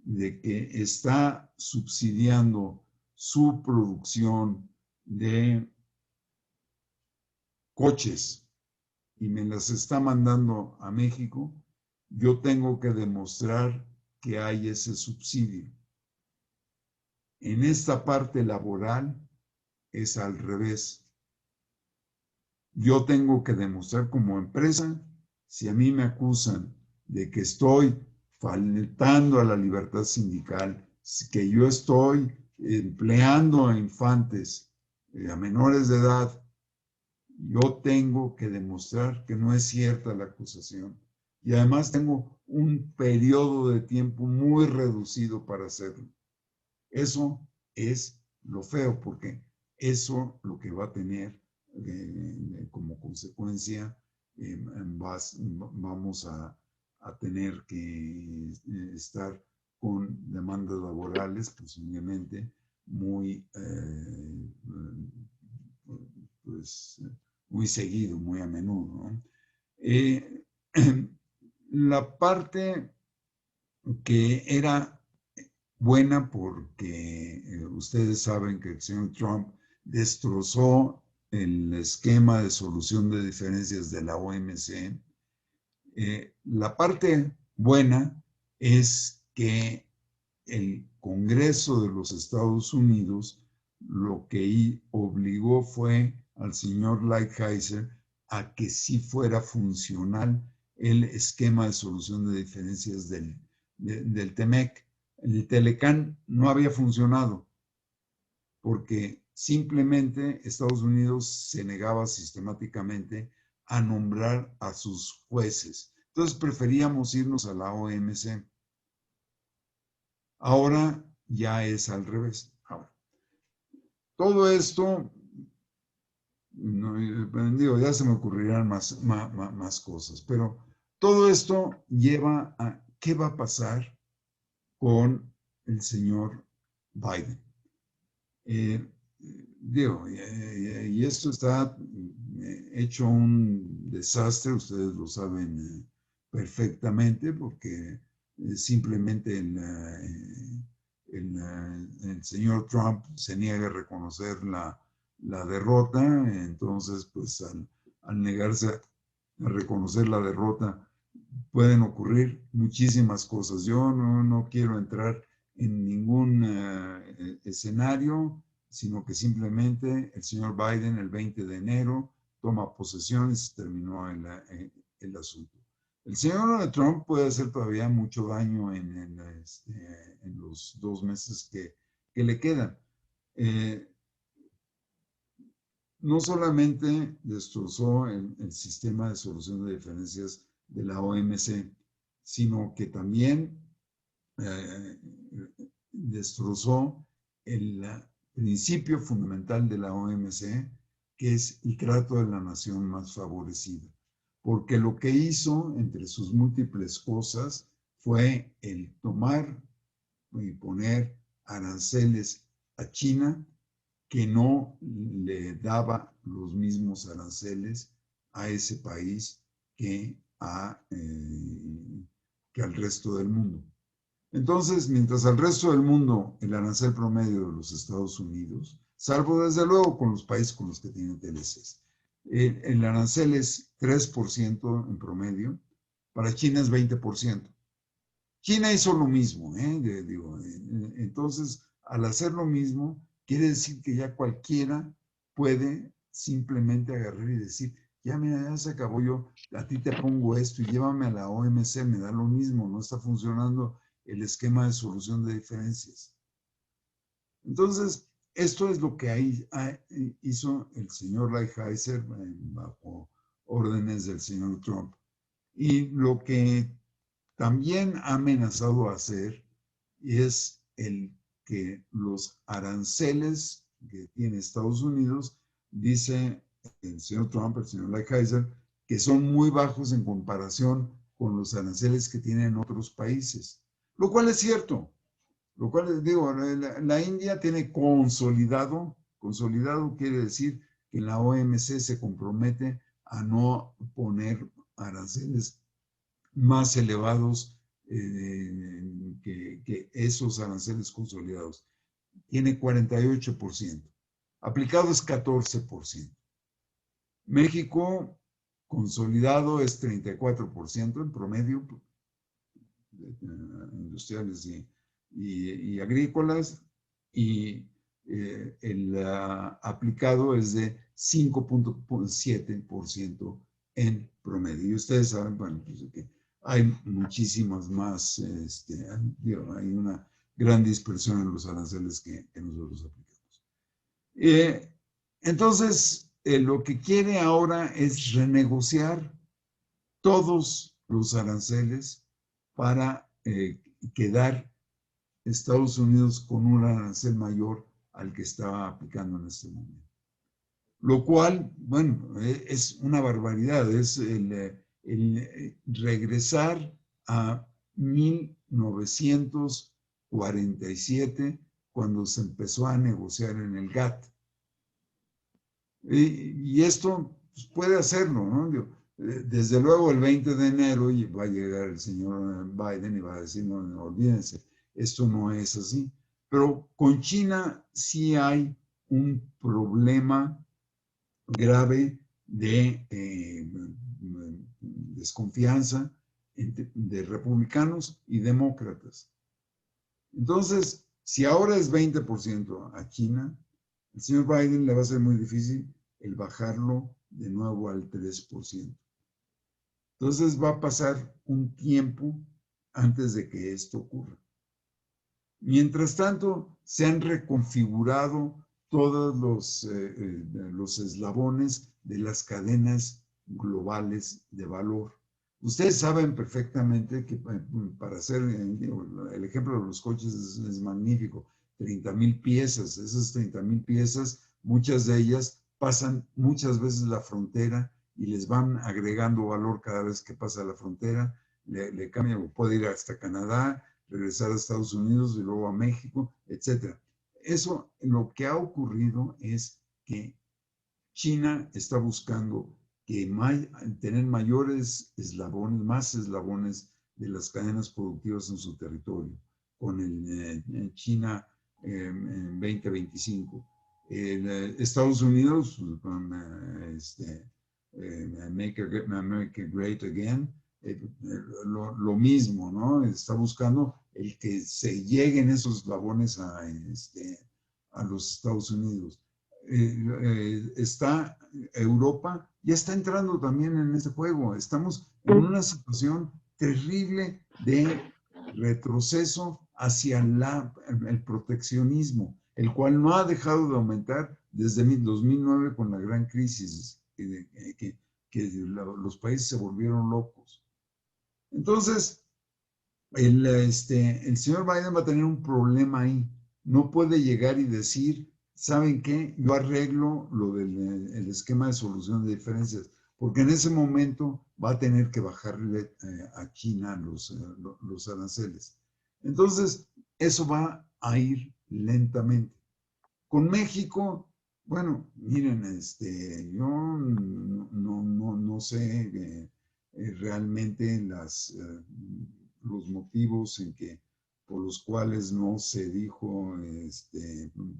de que está subsidiando su producción de coches y me las está mandando a México, yo tengo que demostrar que hay ese subsidio. En esta parte laboral es al revés. Yo tengo que demostrar como empresa, si a mí me acusan de que estoy faltando a la libertad sindical, que yo estoy empleando a infantes, a menores de edad, yo tengo que demostrar que no es cierta la acusación. Y además tengo un periodo de tiempo muy reducido para hacerlo. Eso es lo feo, porque eso lo que va a tener como consecuencia, vamos a tener que estar con demandas laborales posiblemente muy, pues, muy seguido, muy a menudo, ¿no? La parte que era buena porque ustedes saben que el señor Trump destrozó el esquema de solución de diferencias de la OMC. La parte buena es que el Congreso de los Estados Unidos lo que obligó fue al señor Lighthizer a que sí fuera funcional el esquema de solución de diferencias del TEMEC. El Telecán no había funcionado porque simplemente Estados Unidos se negaba sistemáticamente a nombrar a sus jueces. Entonces preferíamos irnos a la OMC. Ahora ya es al revés. Ahora, todo esto, no, ya se me ocurrirán más cosas, pero todo esto lleva a qué va a pasar con el señor Biden. Y esto está hecho un desastre, ustedes lo saben perfectamente, porque simplemente el señor Trump se niega a reconocer la derrota. Entonces, pues al negarse a reconocer la derrota, pueden ocurrir muchísimas cosas. Yo no quiero entrar en ningún escenario, sino que simplemente el señor Biden el 20 de enero toma posesión y se terminó el asunto. El señor Trump puede hacer todavía mucho daño en los 2 meses que le quedan. No solamente destrozó el sistema de solución de diferencias de la OMC, sino que también destrozó el principio fundamental de la OMC, que es el trato de la nación más favorecida. Porque lo que hizo, entre sus múltiples cosas, fue el tomar y poner aranceles a China que no le daba los mismos aranceles a ese país que al resto del mundo. Entonces, mientras al resto del mundo el arancel promedio de los Estados Unidos, salvo desde luego con los países con los que tienen TLCs, el arancel es 3% en promedio, para China es 20%. China hizo lo mismo, entonces al hacer lo mismo, quiere decir que ya cualquiera puede simplemente agarrar y decir, ya mira, ya se acabó, yo a ti te pongo esto y llévame a la OMC, me da lo mismo, no está funcionando el esquema de solución de diferencias. Entonces, esto es lo que hizo el señor Lighthizer bajo órdenes del señor Trump. Y lo que también ha amenazado a hacer es el que los aranceles que tiene Estados Unidos, dice el señor Trump, el señor Lighthizer, que son muy bajos en comparación con los aranceles que tienen otros países, lo cual es cierto. Lo cual, digo, la India tiene consolidado quiere decir que la OMC se compromete a no poner aranceles más elevados que esos aranceles consolidados. Tiene 48%. Aplicado es 14%. México consolidado es 34% en promedio, industriales y agrícolas, y el aplicado es de 5.7% en promedio. Y ustedes saben, bueno, pues que hay muchísimas más, hay una gran dispersión en los aranceles que nosotros aplicamos. Entonces, lo que quiere ahora es renegociar todos los aranceles para quedar Estados Unidos con un arancel mayor al que estaba aplicando en este momento. Lo cual, bueno, es una barbaridad, es el regresar a 1947, cuando se empezó a negociar en el GATT. Y esto pues, puede hacerlo, ¿no? Desde luego el 20 de enero va a llegar el señor Biden y va a decir, no, olvídense, esto no es así. Pero con China sí hay un problema grave de desconfianza de republicanos y demócratas. Entonces, si ahora es 20% a China, Al señor Biden le va a ser muy difícil el bajarlo de nuevo al 3%. Entonces va a pasar un tiempo antes de que esto ocurra. Mientras tanto, se han reconfigurado todos los eslabones de las cadenas globales de valor. Ustedes saben perfectamente que para hacer el ejemplo de los coches es magnífico. 30,000 piezas, esas 30,000 piezas, muchas de ellas pasan muchas veces la frontera y les van agregando valor cada vez que pasa la frontera, le cambian, puede ir hasta Canadá, regresar a Estados Unidos y luego a México, etc. Eso, lo que ha ocurrido es que China está buscando tener mayores eslabones, más eslabones de las cadenas productivas en su territorio, con el China 2025. Estados Unidos, con Make America Great Again, lo mismo, ¿no? Está buscando el que se lleguen esos eslabones a los Estados Unidos. Está Europa, ya está entrando también en ese juego. Estamos en una situación terrible de retroceso hacia el proteccionismo, el cual no ha dejado de aumentar desde 2009 con la gran crisis que los países se volvieron locos. Entonces, el señor Biden va a tener un problema ahí. No puede llegar y decir, ¿saben qué? Yo arreglo lo del esquema de solución de diferencias, porque en ese momento va a tener que bajarle a China los aranceles. Entonces, eso va a ir lentamente. Con México, bueno, miren, yo no sé realmente los motivos por los cuales no se dijo,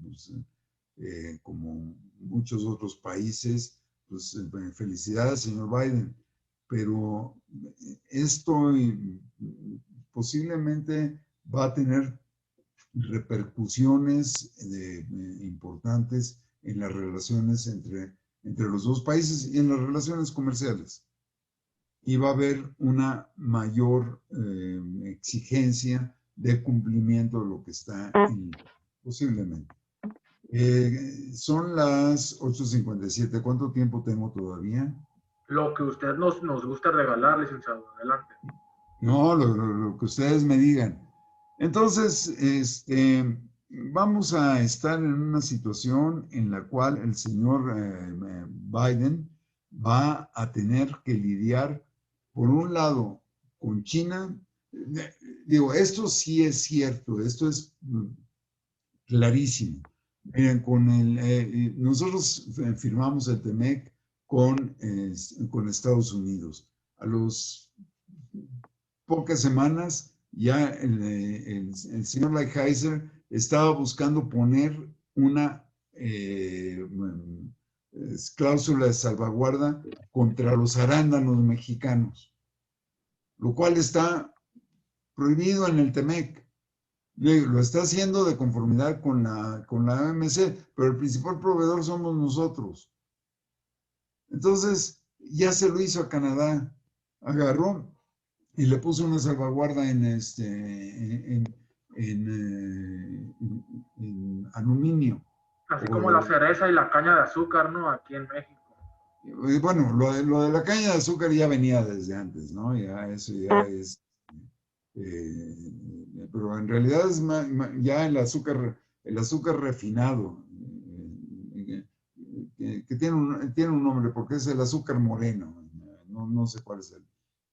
pues, como muchos otros países, pues felicidades, señor Biden, pero esto posiblemente va a tener repercusiones importantes en las relaciones entre los dos países y en las relaciones comerciales. Y va a haber una mayor exigencia de cumplimiento de lo que está posiblemente. Son las 8:57. ¿Cuánto tiempo tengo todavía? Lo que usted nos gusta regalar, licenciado. Adelante. No, lo que ustedes me digan. Entonces, vamos a estar en una situación en la cual el señor Biden va a tener que lidiar, por un lado, con China. Digo, esto sí es cierto, esto es clarísimo. Miren, nosotros firmamos el TEMEC con Estados Unidos. A los pocas semanas, ya el señor Lighthizer estaba buscando poner una cláusula de salvaguarda contra los arándanos mexicanos, lo cual está prohibido en el TEMEC. Lo está haciendo de conformidad con la OMC, pero el principal proveedor somos nosotros. Entonces, ya se lo hizo a Canadá. Agarró y le puso una salvaguarda en aluminio. Así como la cereza y la caña de azúcar, ¿no? Aquí en México. Bueno, lo de la caña de azúcar ya venía desde antes, ¿no? Ya eso ya es... pero en realidad es ya el azúcar refinado, que tiene un nombre, porque es el azúcar moreno. No sé cuál es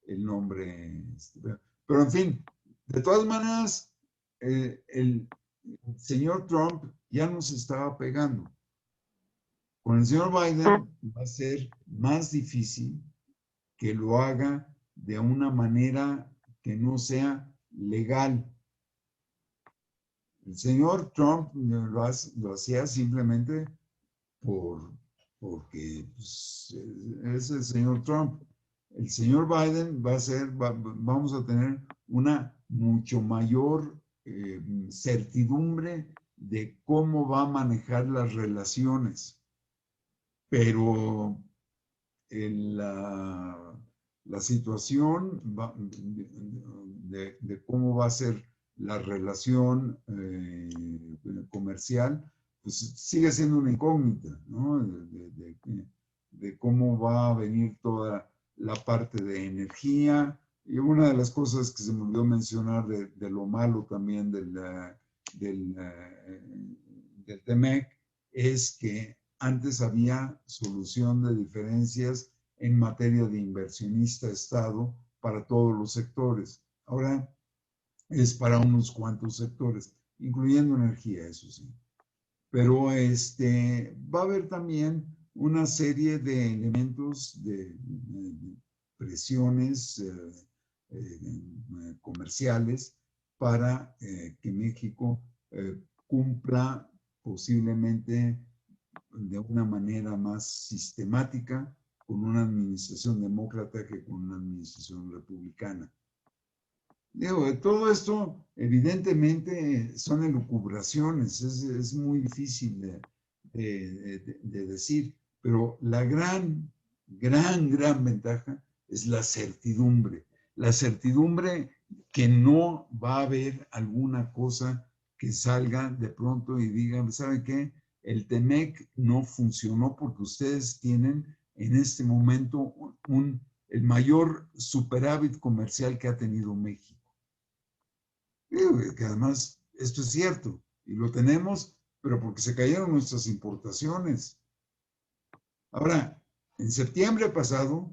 el nombre. Pero en fin, de todas maneras, el señor Trump ya nos estaba pegando. Con el señor Biden va a ser más difícil que lo haga de una manera que no sea legal. El señor Trump lo hacía simplemente porque pues, es el señor Trump. El señor Biden vamos a tener una mucho mayor certidumbre de cómo va a manejar las relaciones, pero la situación de cómo va a ser la relación comercial, pues sigue siendo una incógnita, ¿no? De cómo va a venir toda la parte de energía. Y una de las cosas que se me olvidó mencionar de lo malo también del TEMEC es que antes había solución de diferencias en materia de inversionista-Estado para todos los sectores. Ahora es para unos cuantos sectores, incluyendo energía, eso sí. Pero va a haber también una serie de elementos de presiones comerciales para que México cumpla posiblemente de una manera más sistemática con una administración demócrata que con una administración republicana. Digo, todo esto evidentemente son elucubraciones, es muy difícil de decir, pero la gran ventaja es la certidumbre que no va a haber alguna cosa que salga de pronto y digan, ¿saben qué? El TEMEC no funcionó porque ustedes tienen en este momento el mayor superávit comercial que ha tenido México. Que además esto es cierto y lo tenemos, pero porque se cayeron nuestras importaciones. Ahora, en septiembre pasado,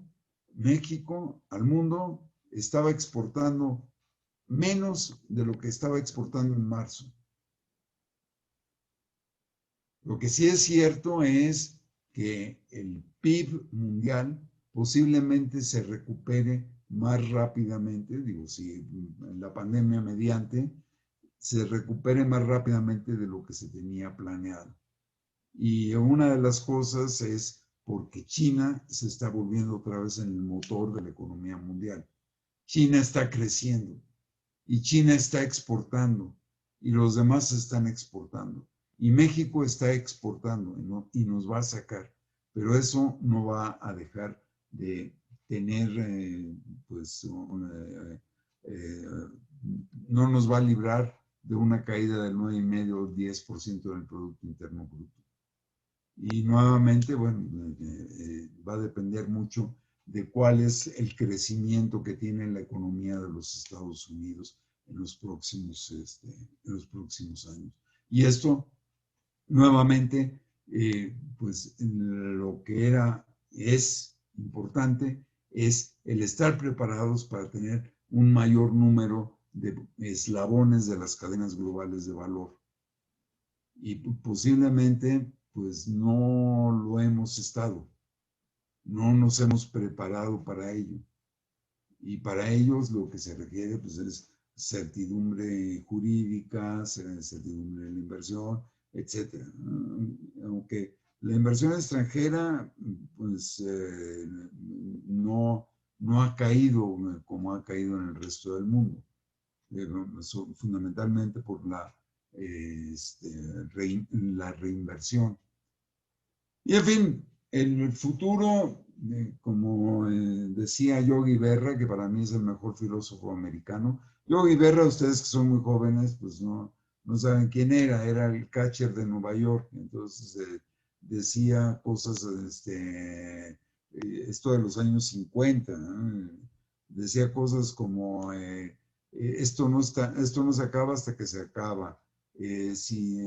México al mundo estaba exportando menos de lo que estaba exportando en marzo. Lo que sí es cierto es que el PIB mundial posiblemente se recupere más rápidamente, digo, si la pandemia mediante, se recupere más rápidamente de lo que se tenía planeado. Y una de las cosas es porque China se está volviendo otra vez en el motor de la economía mundial. China está creciendo y China está exportando y los demás están exportando. Y México está exportando y nos va a sacar, pero eso no va a dejar de tener, no nos va a librar de una caída del 9,5 o 10% del Producto Interno Bruto. Y nuevamente, bueno, va a depender mucho de cuál es el crecimiento que tiene la economía de los Estados Unidos en los próximos años. Y esto, nuevamente, pues lo que es importante es el estar preparados para tener un mayor número de eslabones de las cadenas globales de valor. Y posiblemente, pues no lo hemos estado, no nos hemos preparado para ello. Y para ellos lo que se requiere, pues es certidumbre jurídica, certidumbre de la inversión, etc. Aunque la inversión extranjera, pues no ha caído como ha caído en el resto del mundo, fundamentalmente por la reinversión. Y en fin, el futuro, como decía Yogi Berra, que para mí es el mejor filósofo americano. Yogi Berra, ustedes que son muy jóvenes, pues no saben quién era el catcher de Nueva York. Entonces decía cosas, esto de los años 50, ¿no? Decía cosas como, esto no se acaba hasta que se acaba. Si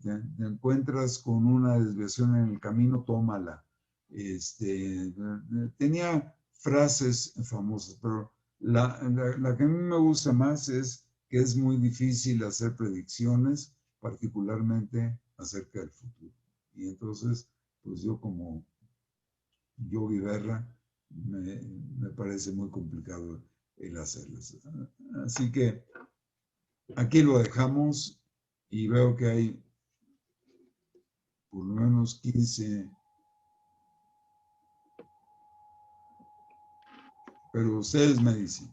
te encuentras con una desviación en el camino, tómala. Tenía frases famosas, pero la que a mí me gusta más es que es muy difícil hacer predicciones, particularmente acerca del futuro. Y entonces, pues yo como Yogi Berra, me parece muy complicado el hacerlas. Así que aquí lo dejamos y veo que hay por lo menos 15, pero ustedes me dicen.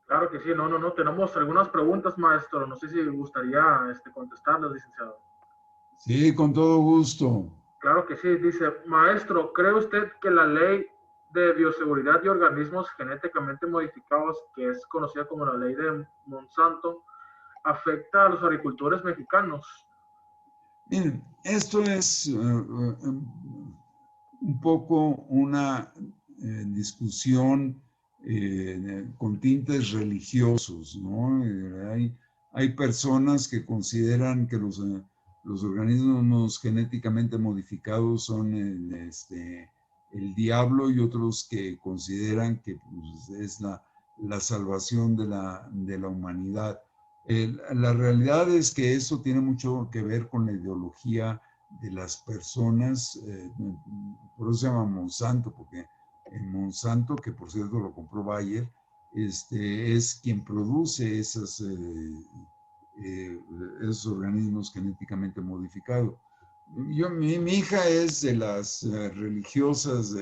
Claro que sí, no. Tenemos algunas preguntas, maestro. No sé si gustaría contestarlas, licenciado. Sí, con todo gusto. Claro que sí. Dice, maestro, ¿cree usted que la ley de bioseguridad de organismos genéticamente modificados, que es conocida como la ley de Monsanto, afecta a los agricultores mexicanos? Miren, esto es un poco una discusión con tintes religiosos, ¿no? Hay personas que consideran que los organismos genéticamente modificados son el diablo, y otros que consideran que pues, es la salvación de la humanidad. La realidad es que eso tiene mucho que ver con la ideología de las personas, por eso se llama Monsanto, porque en Monsanto, que por cierto lo compró Bayer, es quien produce esos organismos genéticamente modificados. Mi hija es de las religiosas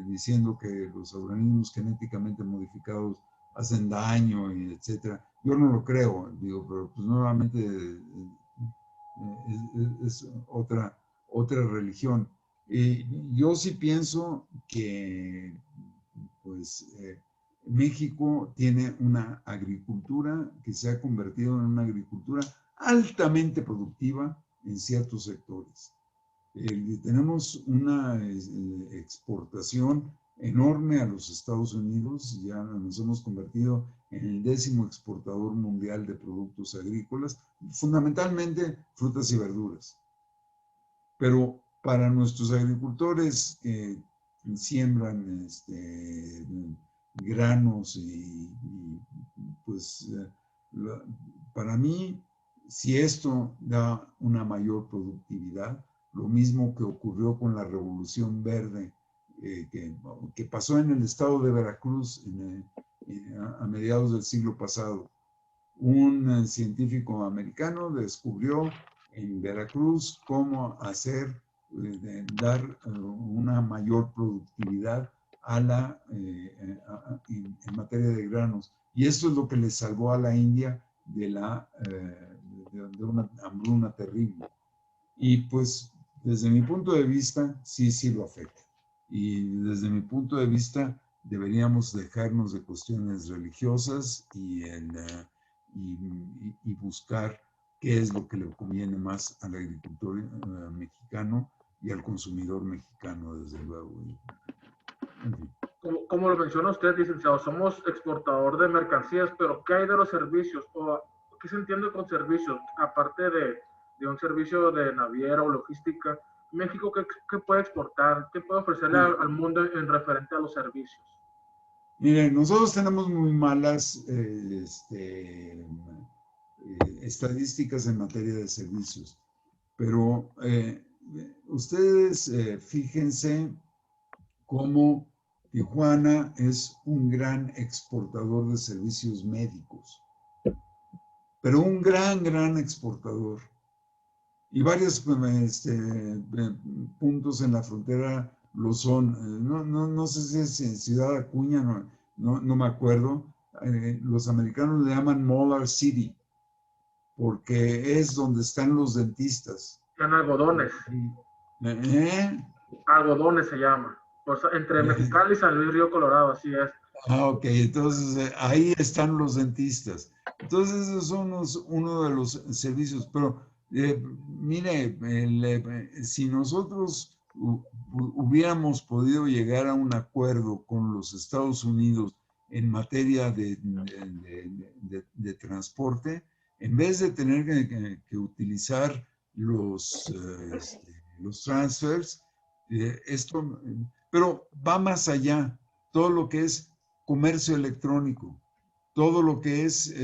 diciendo que los organismos genéticamente modificados hacen daño, y etcétera. Yo no lo creo, digo, pero pues nuevamente es otra religión. Y yo sí pienso que pues México tiene una agricultura que se ha convertido en una agricultura altamente productiva en ciertos sectores. Tenemos una exportación enorme a los Estados Unidos, ya nos hemos convertido en el 10º exportador mundial de productos agrícolas, fundamentalmente frutas y verduras. Pero para nuestros agricultores que siembran granos pues para mí, si esto da una mayor productividad, lo mismo que ocurrió con la Revolución Verde, que pasó en el estado de Veracruz a mediados del siglo pasado. Un científico americano descubrió en Veracruz cómo dar una mayor productividad en materia de granos. Y esto es lo que le salvó a la India de una hambruna terrible. Y pues desde mi punto de vista, sí lo afecta. Y desde mi punto de vista, deberíamos dejarnos de cuestiones religiosas y buscar qué es lo que le conviene más al agricultor mexicano y al consumidor mexicano, desde luego. En fin. Como lo menciona usted, licenciado, somos exportador de mercancías, pero ¿qué hay de los servicios? ¿O qué se entiende con servicios? Aparte de un servicio de naviera o logística, México, ¿qué puede exportar? ¿Qué puede ofrecerle al mundo en referente a los servicios? Miren, nosotros tenemos muy malas estadísticas en materia de servicios, pero ustedes fíjense cómo Tijuana es un gran exportador de servicios médicos, pero un gran exportador. Y varios puntos en la frontera lo son. No sé si es en Ciudad Acuña, no me acuerdo. Los americanos le llaman Molar City, porque es donde están los dentistas. En algodones. Algodones se llama. Entre Mexicali y San Luis Río Colorado, así es. Ok, entonces ahí están los dentistas. Entonces esos son uno de los servicios, pero mire, si nosotros hubiéramos podido llegar a un acuerdo con los Estados Unidos en materia de transporte, en vez de tener que utilizar los transfers, pero va más allá, todo lo que es comercio electrónico, todo lo que es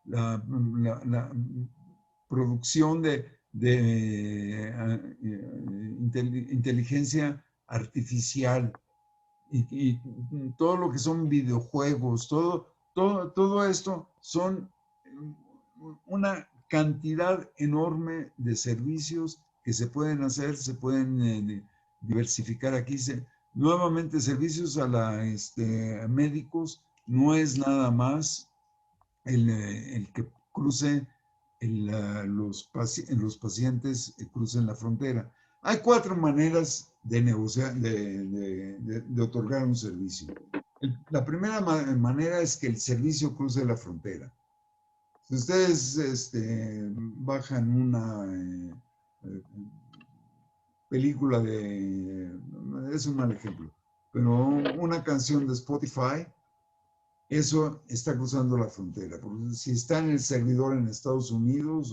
la producción de inteligencia artificial y todo lo que son videojuegos, todo esto son una cantidad enorme de servicios que se pueden hacer, se pueden diversificar aquí. Nuevamente, servicios a médicos no es nada más el que cruce los pacientes crucen la frontera. Hay 4 maneras de negociar, de otorgar un servicio. La primera manera es que el servicio cruce la frontera. Si ustedes bajan una película es un mal ejemplo, pero una canción de Spotify, eso está cruzando la frontera. Porque si está en el servidor en Estados Unidos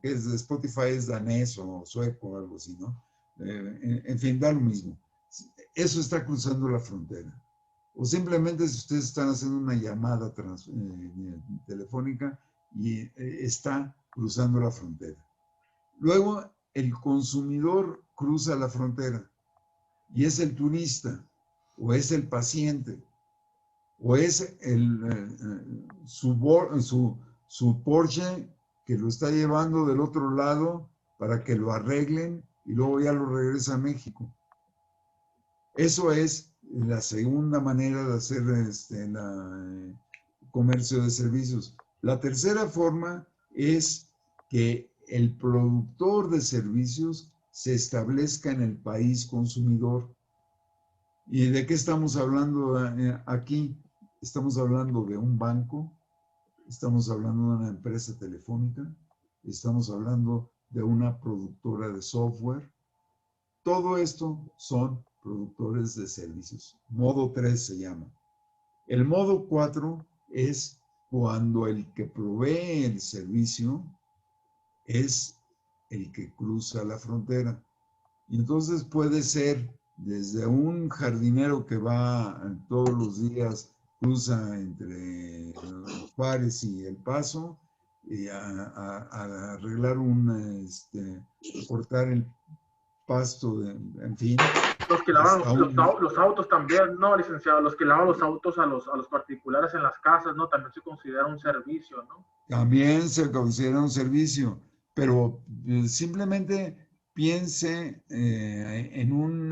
que es de Spotify es danés o sueco o algo así, ¿no? En fin, da lo mismo. Eso está cruzando la frontera. O simplemente si ustedes están haciendo una llamada telefónica y está cruzando la frontera. Luego, el consumidor cruza la frontera y es el turista o es el paciente o es su Porsche que lo está llevando del otro lado para que lo arreglen y luego ya lo regresa a México. Eso es la segunda manera de hacer comercio de servicios. La tercera forma es que el productor de servicios se establezca en el país consumidor. ¿Y de qué estamos hablando aquí? Estamos hablando de un banco, estamos hablando de una empresa telefónica, estamos hablando de una productora de software. Todo esto son productores de servicios. Modo 3 se llama. El modo 4 es cuando el que provee el servicio es el que cruza la frontera. Y entonces puede ser desde un jardinero que va todos los días, cruza entre Juárez y El Paso, y a arreglar a cortar el pasto, en fin. Los que lavan los autos también, ¿no, licenciado? Los que lavan los autos a los particulares en las casas, ¿no? También se considera un servicio, ¿no? También se considera un servicio, pero simplemente piense en un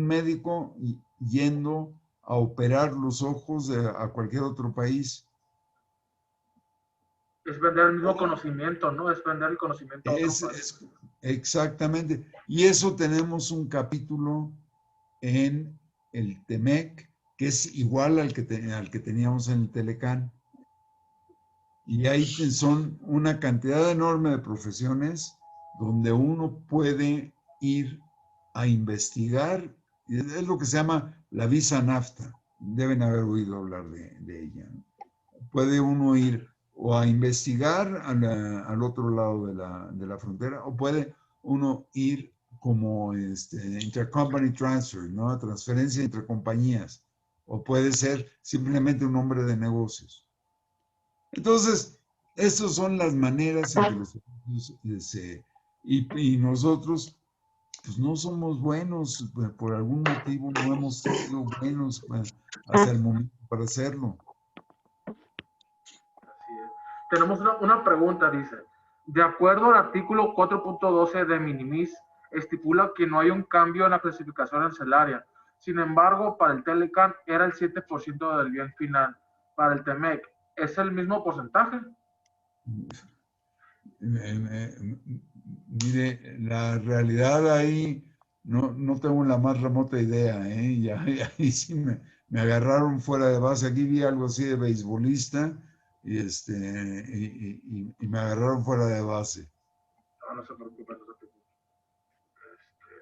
médico yendo a operar los ojos a cualquier otro país. Es vender el mismo conocimiento, ¿no? Es vender el conocimiento a otro país. Exactamente. Y eso tenemos un capítulo en el TEMEC, que es igual al que teníamos en el Telecán. Y ahí son una cantidad enorme de profesiones donde uno puede ir a investigar. Es lo que se llama la visa NAFTA. Deben haber oído hablar de ella. Puede uno ir o a investigar al otro lado de la frontera, o puede uno ir como intercompany transfer, ¿no? Transferencia entre compañías, o puede ser simplemente un hombre de negocios. Entonces, esas son las maneras en que los servicios y nosotros pues no somos buenos, por algún motivo no hemos sido buenos hasta el momento para hacerlo. Tenemos una pregunta, dice, de acuerdo al artículo 4.12 de Minimis, estipula que no hay un cambio en la clasificación arancelaria. Sin embargo, para el Telecán era el 7% del bien final. Para el TEMEC, ¿es el mismo porcentaje? Mire, la realidad ahí no tengo la más remota idea, ¿eh? Y ahí sí me agarraron fuera de base. Aquí vi algo así de beisbolista y me agarraron fuera de base. No se preocupe, no se preocupe.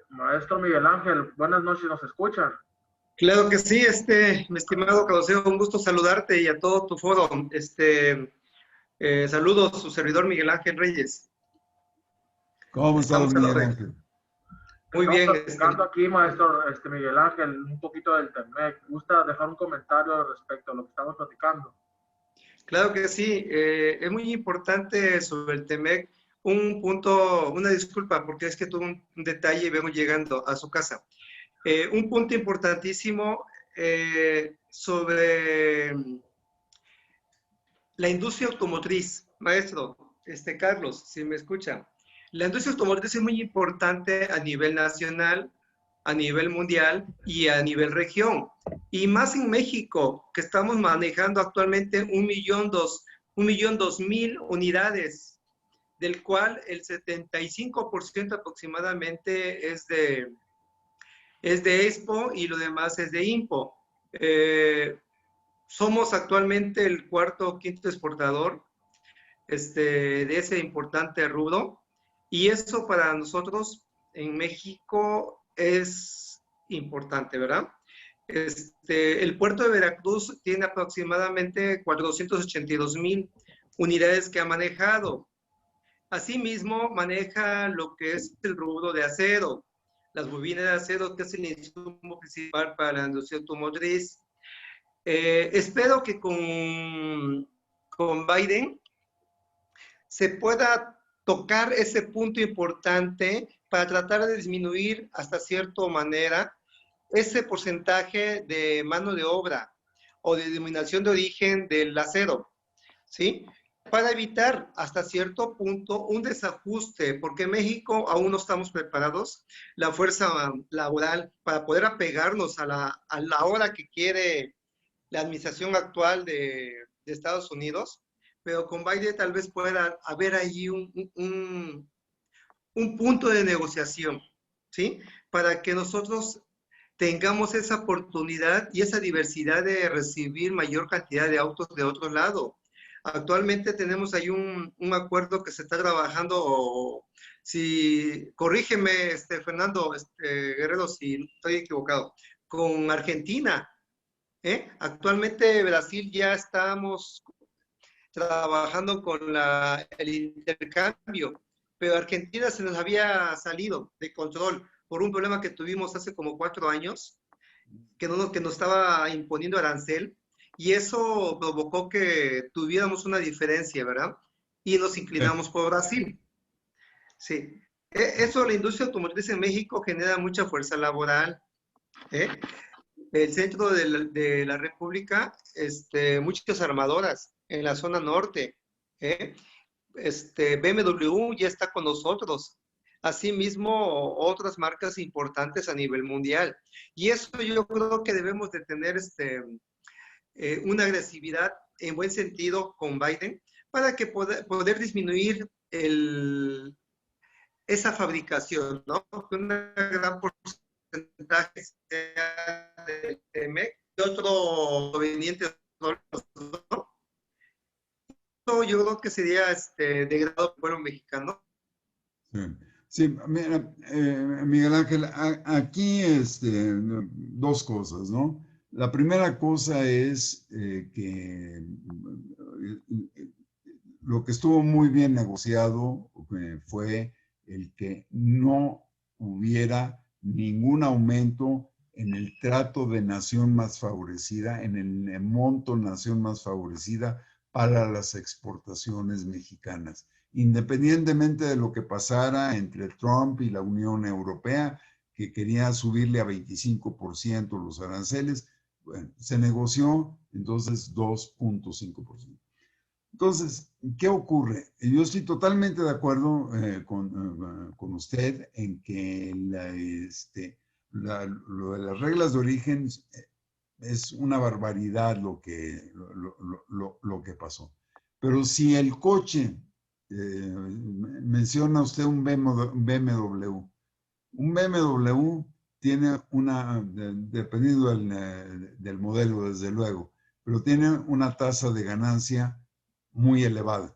Maestro Miguel Ángel, buenas noches, ¿nos escuchan? Claro que sí, mi estimado Claudio, un gusto saludarte y a todo tu foro. Saludos, su servidor Miguel Ángel Reyes. ¿Cómo estás, Miguel Ángel? Muy bien. Estamos aquí, maestro Miguel Ángel, un poquito del TEMEC. ¿Gusta dejar un comentario respecto a lo que estamos platicando? Claro que sí. Es muy importante sobre el TEMEC. Un punto, una disculpa, porque es que tuve un detalle y vengo llegando a su casa. Un punto importantísimo sobre la industria automotriz. Maestro, Carlos, si me escucha. La industria automotriz es muy importante a nivel nacional, a nivel mundial y a nivel región. Y más en México, que estamos manejando actualmente 1.200.000 unidades, del cual el 75% aproximadamente es de Expo y lo demás es de Impo. Somos actualmente el cuarto o quinto exportador de ese importante rubro, y eso para nosotros en México es importante, ¿verdad? El puerto de Veracruz tiene aproximadamente 482.000 unidades que ha manejado. Asimismo, maneja lo que es el rubro de acero, las bobinas de acero, que es el insumo principal para la industria automotriz. Espero que con Biden se pueda tocar ese punto importante para tratar de disminuir hasta cierta manera ese porcentaje de mano de obra o de denominación de origen del acero, ¿sí? Para evitar hasta cierto punto un desajuste, porque en México aún no estamos preparados, la fuerza laboral, para poder apegarnos a la hora que quiere la administración actual de Estados Unidos, pero con Biden tal vez pueda haber allí un punto de negociación, ¿sí? Para que nosotros tengamos esa oportunidad y esa diversidad de recibir mayor cantidad de autos de otro lado. Actualmente tenemos ahí un acuerdo que se está trabajando, si, corrígeme, Fernando, Guerrero, si estoy equivocado, con Argentina. Actualmente Brasil ya estamos trabajando con el intercambio, pero Argentina se nos había salido de control por un problema que tuvimos hace como 4 años, que nos estaba imponiendo arancel, y eso provocó que tuviéramos una diferencia, ¿verdad? Y nos inclinamos por Brasil. Sí. Eso, la industria automotriz en México genera mucha fuerza laboral. El centro de la República, muchas armadoras en la zona norte. BMW ya está con nosotros. Asimismo, otras marcas importantes a nivel mundial. Y eso yo creo que debemos de tener una agresividad en buen sentido con Biden para que poder disminuir esa fabricación, ¿no? Una gran porcentaje sea del TEMEC y otro proveniente de otros, ¿no? Yo creo que sería de grado del pueblo mexicano. Sí, sí, mira, Miguel Ángel, aquí dos cosas, ¿no? La primera cosa es que lo que estuvo muy bien negociado fue el que no hubiera ningún aumento en el trato de nación más favorecida, en el monto nación más favorecida para las exportaciones mexicanas. Independientemente de lo que pasara entre Trump y la Unión Europea, que quería subirle a 25% los aranceles, bueno, se negoció entonces 2.5%. Entonces, ¿qué ocurre? Yo estoy totalmente de acuerdo con usted en que lo de las reglas de origen es una barbaridad lo que pasó. Pero si el coche, menciona usted un BMW, un BMW tiene dependiendo del modelo, desde luego, pero tiene una tasa de ganancia muy elevada.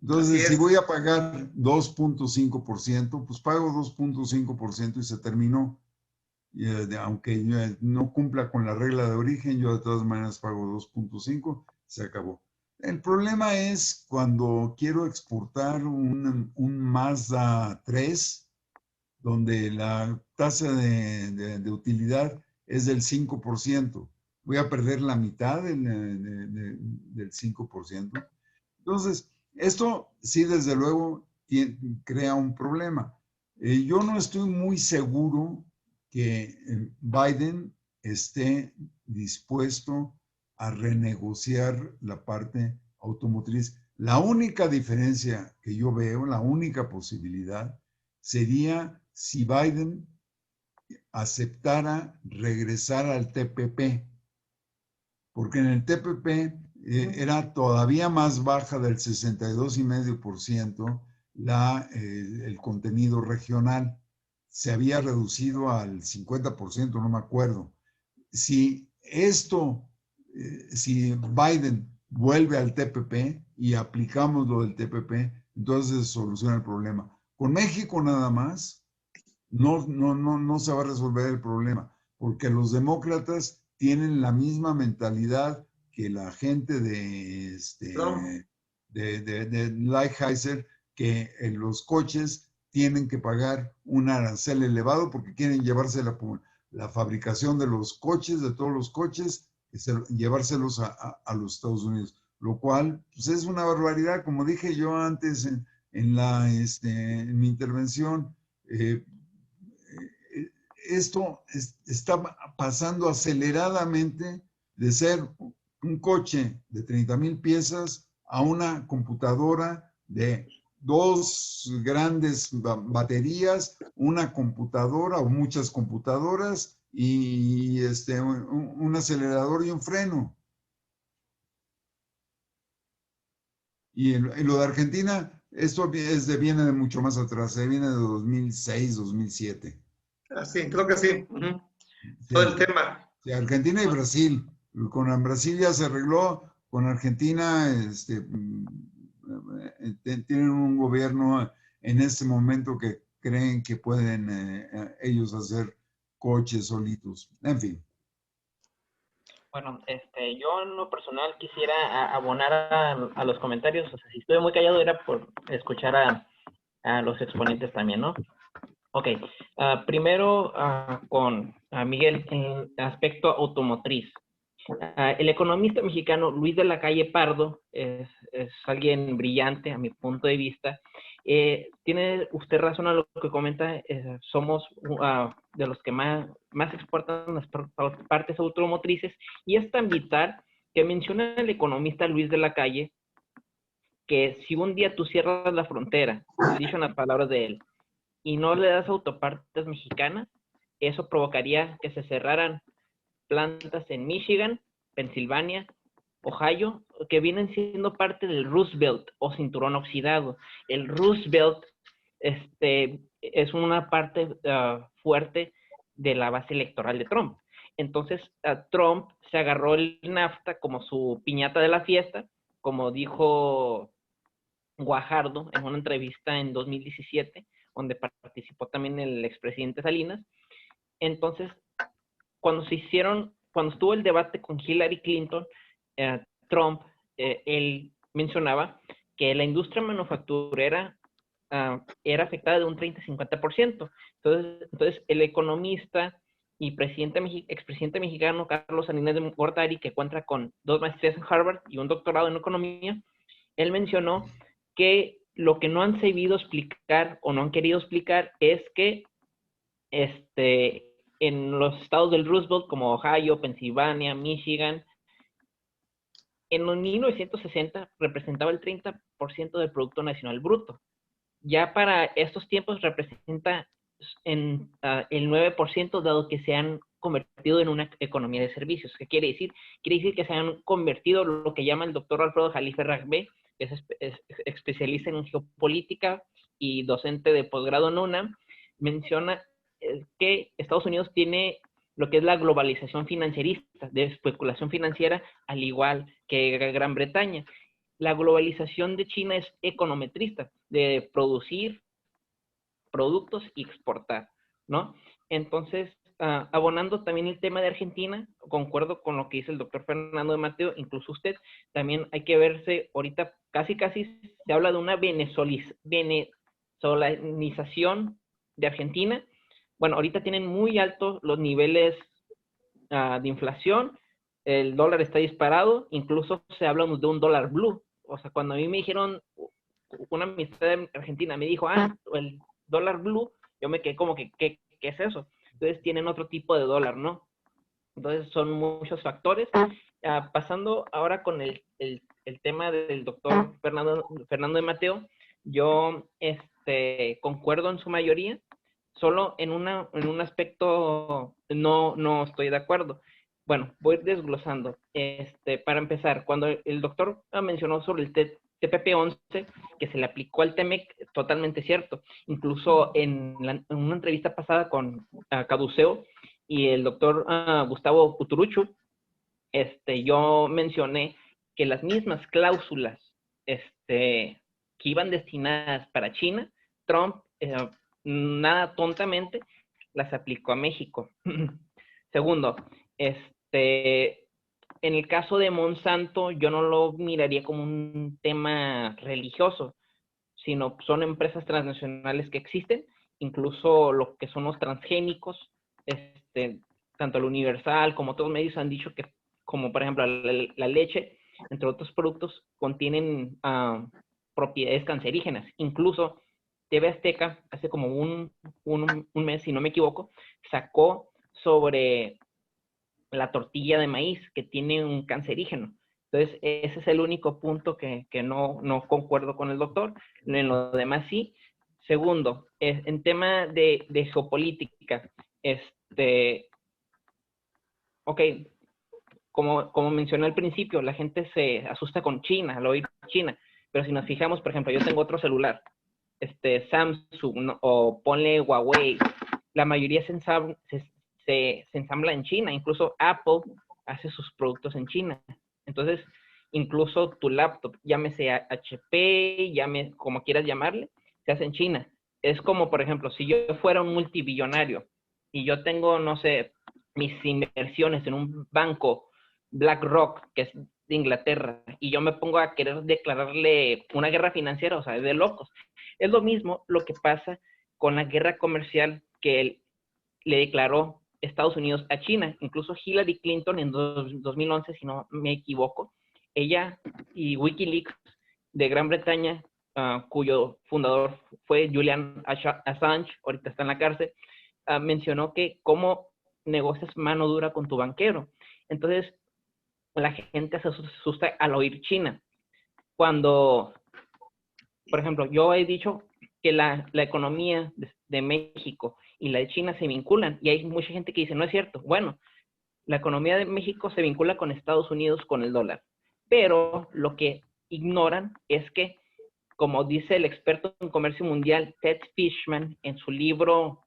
Entonces, si voy a pagar 2.5%, pues pago 2.5% y se terminó. Y, aunque yo no cumpla con la regla de origen, yo de todas maneras pago 2.5, se acabó. El problema es cuando quiero exportar un Mazda 3, donde la tasa de utilidad es del 5%. Voy a perder la mitad del 5%. Entonces, esto sí, desde luego, crea un problema. Yo no estoy muy seguro que Biden esté dispuesto a renegociar la parte automotriz. La única diferencia que yo veo, la única posibilidad, sería si Biden aceptara regresar al TPP, porque en el TPP era todavía más baja del 62,5% el contenido regional. Se había reducido al 50%, no me acuerdo. Si si Biden vuelve al TPP y aplicamos lo del TPP, entonces se soluciona el problema. Con México nada más, no se va a resolver el problema, porque los demócratas tienen la misma mentalidad que la gente de Lighthizer, que en los coches tienen que pagar un arancel elevado porque quieren llevarse la fabricación de los coches, de todos los coches, llevárselos a los Estados Unidos, lo cual pues es una barbaridad, como dije yo antes en mi intervención. Esto está pasando aceleradamente de ser un coche de 30,000 piezas a una computadora de 2 grandes baterías, una computadora o muchas computadoras y un acelerador y un freno. Y lo de Argentina, esto viene de mucho más atrás, viene de 2006, 2007. Sí, creo que sí. Sí, Todo el tema. Sí, Argentina y Brasil. Con Brasil ya se arregló, con Argentina tienen un gobierno en este momento que creen que pueden ellos hacer coches solitos. En fin. Bueno, yo en lo personal quisiera abonar a los comentarios. O sea, si estuve muy callado era por escuchar a los exponentes también, ¿no? Ok, primero con Miguel, en aspecto automotriz. El economista mexicano Luis de la Calle Pardo es alguien brillante a mi punto de vista. Tiene usted razón a lo que comenta, somos de los que más exportan las partes automotrices, y es tan vital que menciona el economista Luis de la Calle que si un día tú cierras la frontera, dicho en las palabras de él, y no le das autopartes mexicanas, eso provocaría que se cerraran plantas en Michigan, Pensilvania, Ohio, que vienen siendo parte del Rust Belt o cinturón oxidado. El Rust Belt es una parte fuerte de la base electoral de Trump. Entonces, Trump se agarró el NAFTA como su piñata de la fiesta, como dijo Guajardo en una entrevista en 2017, donde participó también el expresidente Salinas. Entonces, cuando estuvo el debate con Hillary Clinton, Trump, él mencionaba que la industria manufacturera era afectada de un 30-50%. Entonces, el economista y expresidente mexicano Carlos Salinas de Gortari, que cuenta con 2 maestrías en Harvard y un doctorado en economía, él mencionó que lo que no han sabido explicar o no han querido explicar es que en los estados del Rust Belt como Ohio, Pensilvania, Michigan, en los 1960 representaba el 30% del Producto Nacional Bruto. Ya para estos tiempos representa el 9%, dado que se han convertido en una economía de servicios. ¿Qué quiere decir? Quiere decir que se han convertido lo que llama el doctor Alfredo Jalife Ragbe, que es especialista en geopolítica y docente de posgrado en UNAM, menciona que Estados Unidos tiene lo que es la globalización financierista, de especulación financiera, al igual que Gran Bretaña. La globalización de China es econometrista, de producir productos y exportar, ¿no? Entonces, abonando también el tema de Argentina, concuerdo con lo que dice el doctor Fernando de Mateo, incluso usted, también hay que verse, ahorita casi se habla de una venezolanización de Argentina. Bueno, ahorita tienen muy altos los niveles de inflación, el dólar está disparado, incluso se habla de un dólar blue. O sea, cuando a mí me dijeron, una amistad de Argentina me dijo, el dólar blue, yo me quedé como que, ¿qué es eso? Entonces tienen otro tipo de dólar, ¿no? Entonces son muchos factores. Pasando ahora con el tema del doctor Fernando de Mateo, yo concuerdo en su mayoría, solo en un aspecto no estoy de acuerdo. Bueno, voy desglosando. Para empezar, cuando el doctor mencionó sobre el TPP-11, que se le aplicó al TEMEC, totalmente cierto. Incluso en una entrevista pasada con Caduceo y el doctor Gustavo Uturuchu, yo mencioné que las mismas cláusulas que iban destinadas para China, Trump, nada tontamente, las aplicó a México. Segundo, en el caso de Monsanto, yo no lo miraría como un tema religioso, sino son empresas transnacionales que existen, incluso lo que son los transgénicos, tanto el Universal como otros medios han dicho que, como por ejemplo la leche, entre otros productos, contienen propiedades cancerígenas. Incluso TV Azteca, hace como un mes, si no me equivoco, sacó sobre la tortilla de maíz, que tiene un cancerígeno. Entonces, ese es el único punto que no concuerdo con el doctor. En lo demás, sí. Segundo, en tema de geopolítica, ok, como mencioné al principio, la gente se asusta con China, al oír China, pero si nos fijamos, por ejemplo, yo tengo otro celular, Samsung, ¿no? O ponle Huawei, la mayoría se ensambla en China, incluso Apple hace sus productos en China. Entonces, incluso tu laptop, llámese HP, como quieras llamarle, se hace en China. Es como, por ejemplo, si yo fuera un multibillonario y yo tengo, no sé, mis inversiones en un banco BlackRock, que es de Inglaterra, y yo me pongo a querer declararle una guerra financiera, o sea, es de locos. Es lo mismo lo que pasa con la guerra comercial que él le declaró Estados Unidos a China. Incluso Hillary Clinton en 2011, si no me equivoco, ella y Wikileaks de Gran Bretaña, cuyo fundador fue Julian Assange, ahorita está en la cárcel, mencionó que cómo negocias mano dura con tu banquero. Entonces, la gente se asusta al oír China. Cuando, por ejemplo, yo he dicho que la economía de México y la de China se vinculan, y hay mucha gente que dice, no es cierto. Bueno, la economía de México se vincula con Estados Unidos con el dólar, pero lo que ignoran es que, como dice el experto en comercio mundial, Ted Fishman, en su libro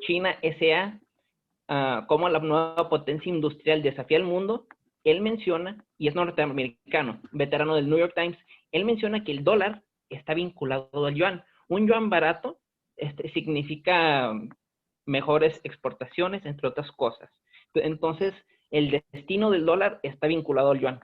China S.A., cómo la nueva potencia industrial desafía al mundo, él menciona, y es norteamericano, veterano del New York Times, él menciona que el dólar está vinculado al yuan. Un yuan barato significa mejores exportaciones, entre otras cosas. Entonces, el destino del dólar está vinculado al yuan.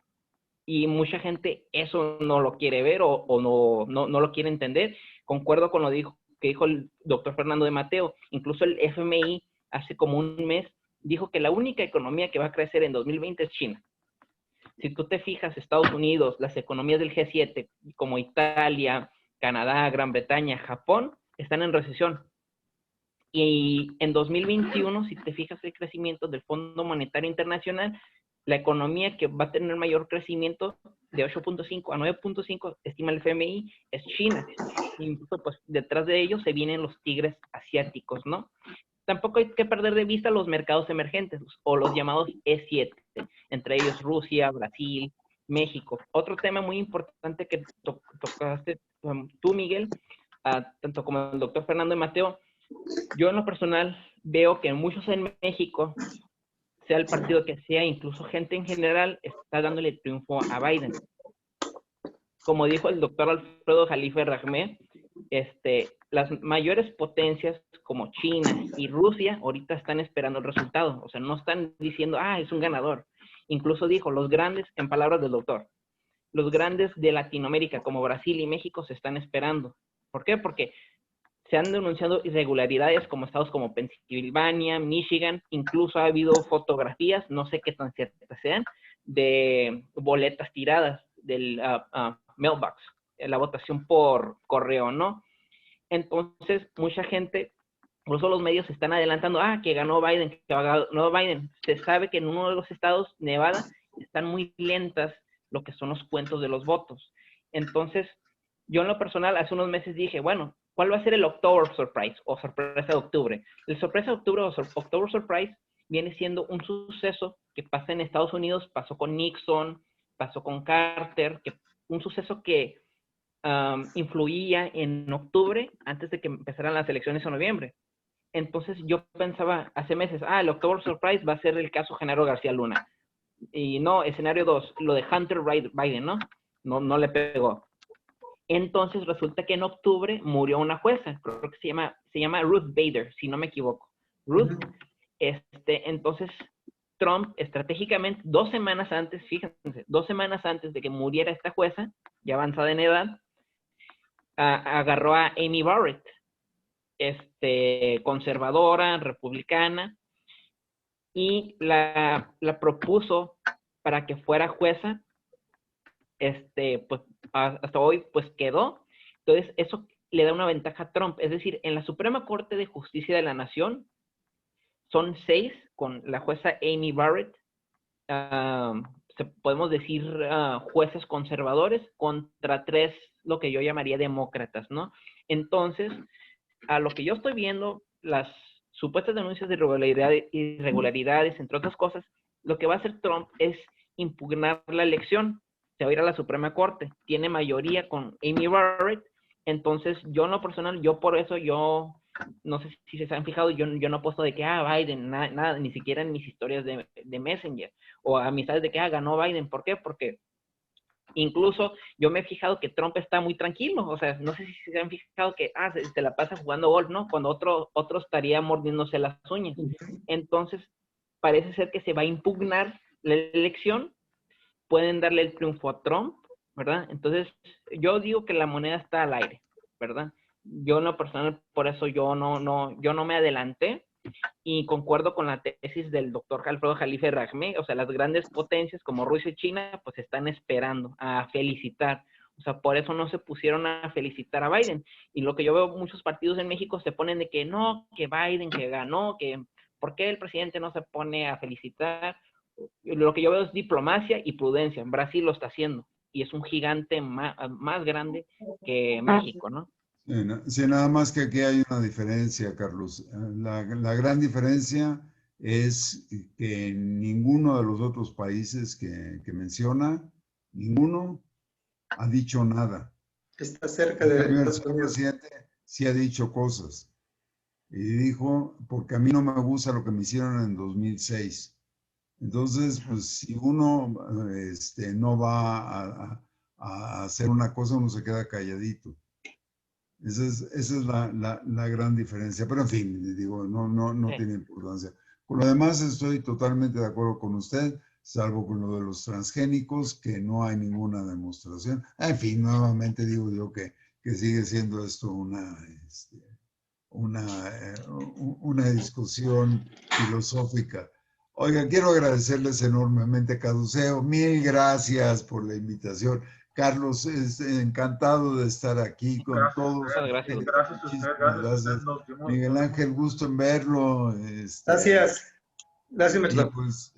Y mucha gente eso no lo quiere ver o no lo quiere entender. Concuerdo con lo que dijo el doctor Fernando de Mateo. Incluso el FMI hace como un mes dijo que la única economía que va a crecer en 2020 es China. Si tú te fijas, Estados Unidos, las economías del G7, como Italia, Canadá, Gran Bretaña, Japón, están en recesión. Y en 2021, si te fijas el crecimiento del Fondo Monetario Internacional, la economía que va a tener mayor crecimiento de 8.5 a 9.5, estima el FMI, es China. Incluso, pues, detrás de ellos se vienen los tigres asiáticos, ¿no? Tampoco hay que perder de vista los mercados emergentes, o los llamados E7, entre ellos Rusia, Brasil, México. Otro tema muy importante que tocaste tú, Miguel, tanto como el doctor Fernando de Mateo, yo en lo personal veo que muchos en México, sea el partido que sea, incluso gente en general, está dándole triunfo a Biden. Como dijo el doctor Alfredo Jalife Ragmé, las mayores potencias como China y Rusia ahorita están esperando el resultado. O sea, no están diciendo, es un ganador. Incluso dijo, los grandes, en palabras del doctor, los grandes de Latinoamérica como Brasil y México se están esperando. ¿Por qué? Porque se han denunciado irregularidades como estados como Pensilvania, Michigan, incluso ha habido fotografías, no sé qué tan ciertas sean, de boletas tiradas del mailbox, la votación por correo, ¿no? Entonces, mucha gente Por eso los medios se están adelantando, que ganó Biden, que ganó Biden. Se sabe que en uno de los estados, Nevada, están muy lentas lo que son los cuentos de los votos. Entonces, yo en lo personal, hace unos meses dije, bueno, ¿cuál va a ser el October Surprise o sorpresa de octubre? El sorpresa de octubre o October Surprise viene siendo un suceso que pasa en Estados Unidos, pasó con Nixon, pasó con Carter, un suceso que influía en octubre antes de que empezaran las elecciones en noviembre. Entonces yo pensaba hace meses, el October Surprise va a ser el caso Genaro García Luna. Y no, escenario 2, lo de Hunter Biden, ¿no? No le pegó. Entonces resulta que en octubre murió una jueza, creo que se llama Ruth Bader, si no me equivoco. Ruth, entonces Trump estratégicamente 2 semanas antes, fíjense, 2 semanas antes de que muriera esta jueza, ya avanzada en edad, agarró a Amy Barrett, conservadora, republicana, y la propuso para que fuera jueza. Pues hasta hoy pues quedó. Entonces eso le da una ventaja a Trump, es decir, en la Suprema Corte de Justicia de la Nación son 6 con la jueza Amy Barrett, podemos decir jueces conservadores contra 3 lo que yo llamaría demócratas, ¿no? Entonces, a lo que yo estoy viendo, las supuestas denuncias de irregularidades, entre otras cosas, lo que va a hacer Trump es impugnar la elección. Se va a ir a la Suprema Corte. Tiene mayoría con Amy Barrett. Entonces, yo en lo personal, por eso, no sé si se han fijado, yo no he puesto de que, Biden, nada, ni siquiera en mis historias de Messenger, o amistades de que, ganó Biden. ¿Por qué? Porque incluso yo me he fijado que Trump está muy tranquilo, o sea, no sé si se han fijado que, se la pasa jugando golf, ¿no? Cuando otro estaría mordiéndose las uñas. Entonces, parece ser que se va a impugnar la elección, pueden darle el triunfo a Trump, ¿verdad? Entonces, yo digo que la moneda está al aire, ¿verdad? Yo en lo personal, por eso yo no me adelanté, y concuerdo con la tesis del doctor Alfredo Jalife Rajme, o sea, las grandes potencias como Rusia y China, pues están esperando a felicitar. O sea, por eso no se pusieron a felicitar a Biden. Y lo que yo veo, muchos partidos en México se ponen de que no, que Biden, que ganó, que ¿por qué el presidente no se pone a felicitar? Lo que yo veo es diplomacia y prudencia. En Brasil lo está haciendo. Y es un gigante más grande que México, ¿no? Sí, nada más que aquí hay una diferencia, Carlos. La gran diferencia es que ninguno de los otros países que menciona, ninguno ha dicho nada. Está cerca de el presidente sí ha dicho cosas. Y dijo, porque a mí no me gusta lo que me hicieron en 2006. Entonces, pues si uno no va a hacer una cosa, uno se queda calladito. Esa es la gran diferencia. Pero en fin, digo, no tiene importancia. Con lo demás estoy totalmente de acuerdo con usted, salvo con lo de los transgénicos, que no hay ninguna demostración. En fin, nuevamente digo yo que sigue siendo esto una discusión filosófica. Oiga, quiero agradecerles enormemente, Caduceo. Mil gracias por la invitación. Carlos, encantado de estar aquí con todos. Gracias a usted. Miguel Ángel, gusto en verlo. Gracias. Gracias, maestro. Pues,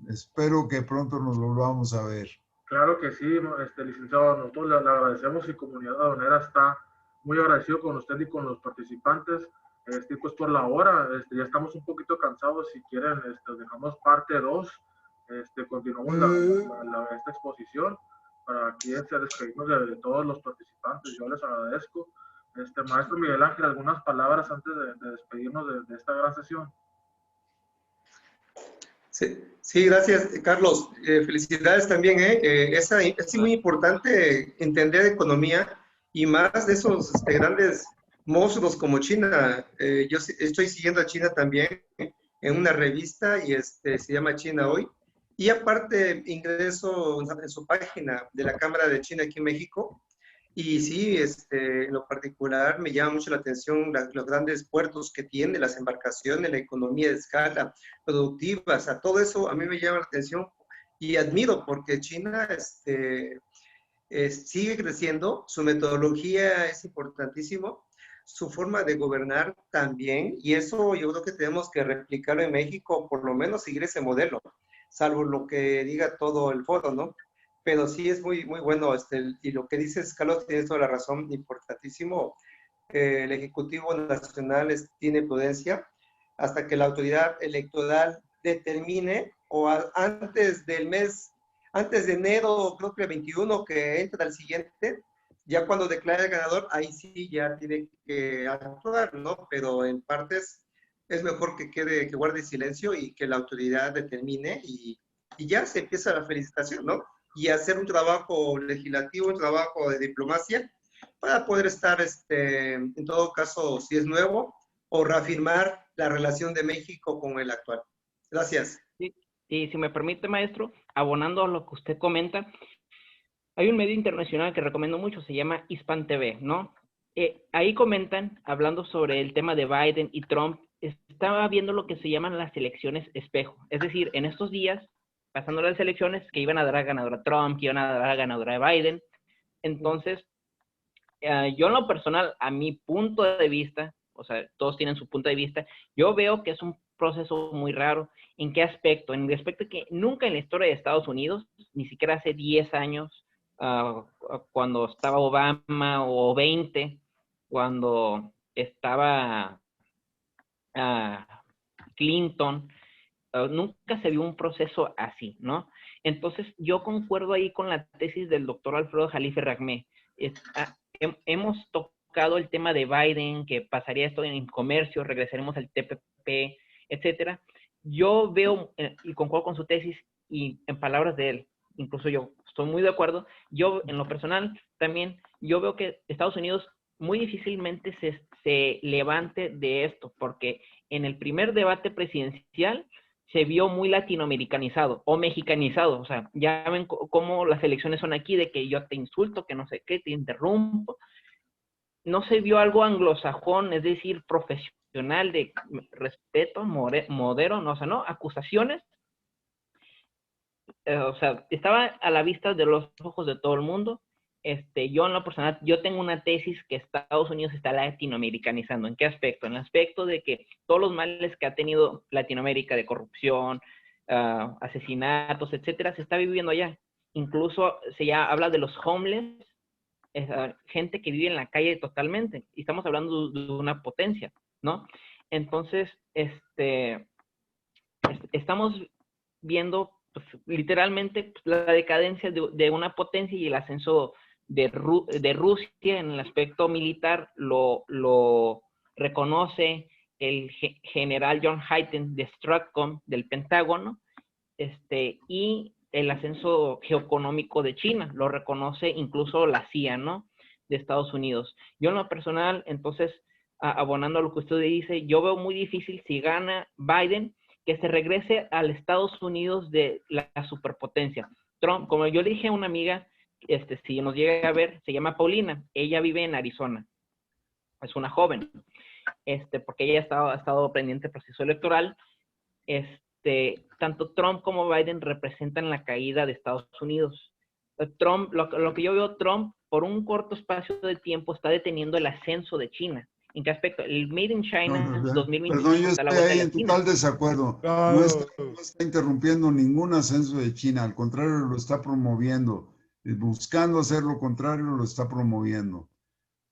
espero que pronto nos volvamos a ver. Claro que sí, licenciado. Nosotros le agradecemos y Comunidad Aduanera está muy agradecido con usted y con los participantes. Pues por la hora, ya estamos un poquito cansados. Si quieren, dejamos parte 2. Continuamos esta exposición para aquí despedirnos de todos los participantes. Yo les agradezco. Maestro Miguel Ángel, algunas palabras antes de despedirnos de esta gran sesión. Sí, gracias, Carlos. Felicidades también. Es muy importante entender economía y más de esos grandes monstruos como China. Yo estoy siguiendo a China también en una revista y se llama China Hoy. Y aparte ingreso en su página de la Cámara de China aquí en México. Y sí, en lo particular me llama mucho la atención los grandes puertos que tiene, las embarcaciones, la economía de escala, productiva, o sea, todo eso a mí me llama la atención y admiro porque China sigue creciendo, su metodología es importantísimo. su forma de gobernar también, y eso yo creo que tenemos que replicarlo en México, por lo menos seguir ese modelo, salvo lo que diga todo el foro, ¿no? Pero sí es muy, muy bueno, y lo que dices, Carlos, tienes toda la razón, importantísimo. El Ejecutivo Nacional tiene prudencia hasta que la autoridad electoral determine, o antes del mes, antes de enero, creo que el 21, que entra el siguiente, ya cuando declare el ganador, ahí sí ya tiene que actuar, ¿no? Pero en partes es mejor que quede, que guarde silencio y que la autoridad determine y ya se empieza la felicitación, ¿no? Y hacer un trabajo legislativo, un trabajo de diplomacia para poder estar, en todo caso, si es nuevo, o reafirmar la relación de México con el actual. Gracias. Sí, y si me permite, maestro, abonando a lo que usted comenta, hay un medio internacional que recomiendo mucho, se llama Hispan TV, ¿no? Ahí comentan, hablando sobre el tema de Biden y Trump, estaba viendo lo que se llaman las elecciones espejo. Es decir, en estos días, pasando las elecciones, que iban a dar a ganadora Trump, que iban a dar a ganadora de Biden. Entonces, yo en lo personal, a mi punto de vista, o sea, todos tienen su punto de vista, yo veo que es un proceso muy raro. ¿En qué aspecto? En el aspecto que nunca en la historia de Estados Unidos, ni siquiera hace 10 años, cuando estaba Obama, o 20, cuando estaba Clinton, nunca se vio un proceso así, ¿no? Entonces, yo concuerdo ahí con la tesis del doctor Alfredo Jalife Ragmé. Hemos tocado el tema de Biden, que pasaría esto en comercio, regresaremos al TPP, etcétera. Yo veo, y concuerdo con su tesis, y en palabras de él, incluso yo estoy muy de acuerdo, yo en lo personal también, yo veo que Estados Unidos muy difícilmente se levante de esto, porque en el primer debate presidencial se vio muy latinoamericanizado o mexicanizado. O sea, ya ven cómo las elecciones son aquí, de que yo te insulto, que no sé qué, te interrumpo. No se vio algo anglosajón, es decir, profesional, de respeto, modero, no, o sea, no, acusaciones. O sea, estaba a la vista de los ojos de todo el mundo. Yo en lo personal, yo tengo una tesis que Estados Unidos está latinoamericanizando. ¿En qué aspecto? En el aspecto de que todos los males que ha tenido Latinoamérica de corrupción, asesinatos, etcétera, se está viviendo allá. Incluso habla de los homeless, gente que vive en la calle totalmente. Y estamos hablando de una potencia, ¿no? Entonces, estamos viendo pues, literalmente pues, la decadencia de una potencia y el ascenso de Rusia en el aspecto militar lo reconoce el general John Hyten de Stratcom del Pentágono, y el ascenso geoeconómico de China, lo reconoce incluso la CIA, ¿no? De Estados Unidos. Yo en lo personal, entonces, abonando a lo que usted dice, yo veo muy difícil si gana Biden, que se regrese al Estados Unidos de la superpotencia. Trump, como yo le dije a una amiga, si nos llega a ver, se llama Paulina, ella vive en Arizona, es una joven, porque ella ha estado pendiente del proceso electoral. Tanto Trump como Biden representan la caída de Estados Unidos. Trump, lo que yo veo, Trump, por un corto espacio de tiempo, está deteniendo el ascenso de China. ¿En qué aspecto? El Made in China 2025 perdón, yo está a la estoy vuelta ahí de la en esquina. total desacuerdo. No está interrumpiendo ningún ascenso de China, al contrario, lo está promoviendo. Buscando hacer lo contrario, lo está promoviendo.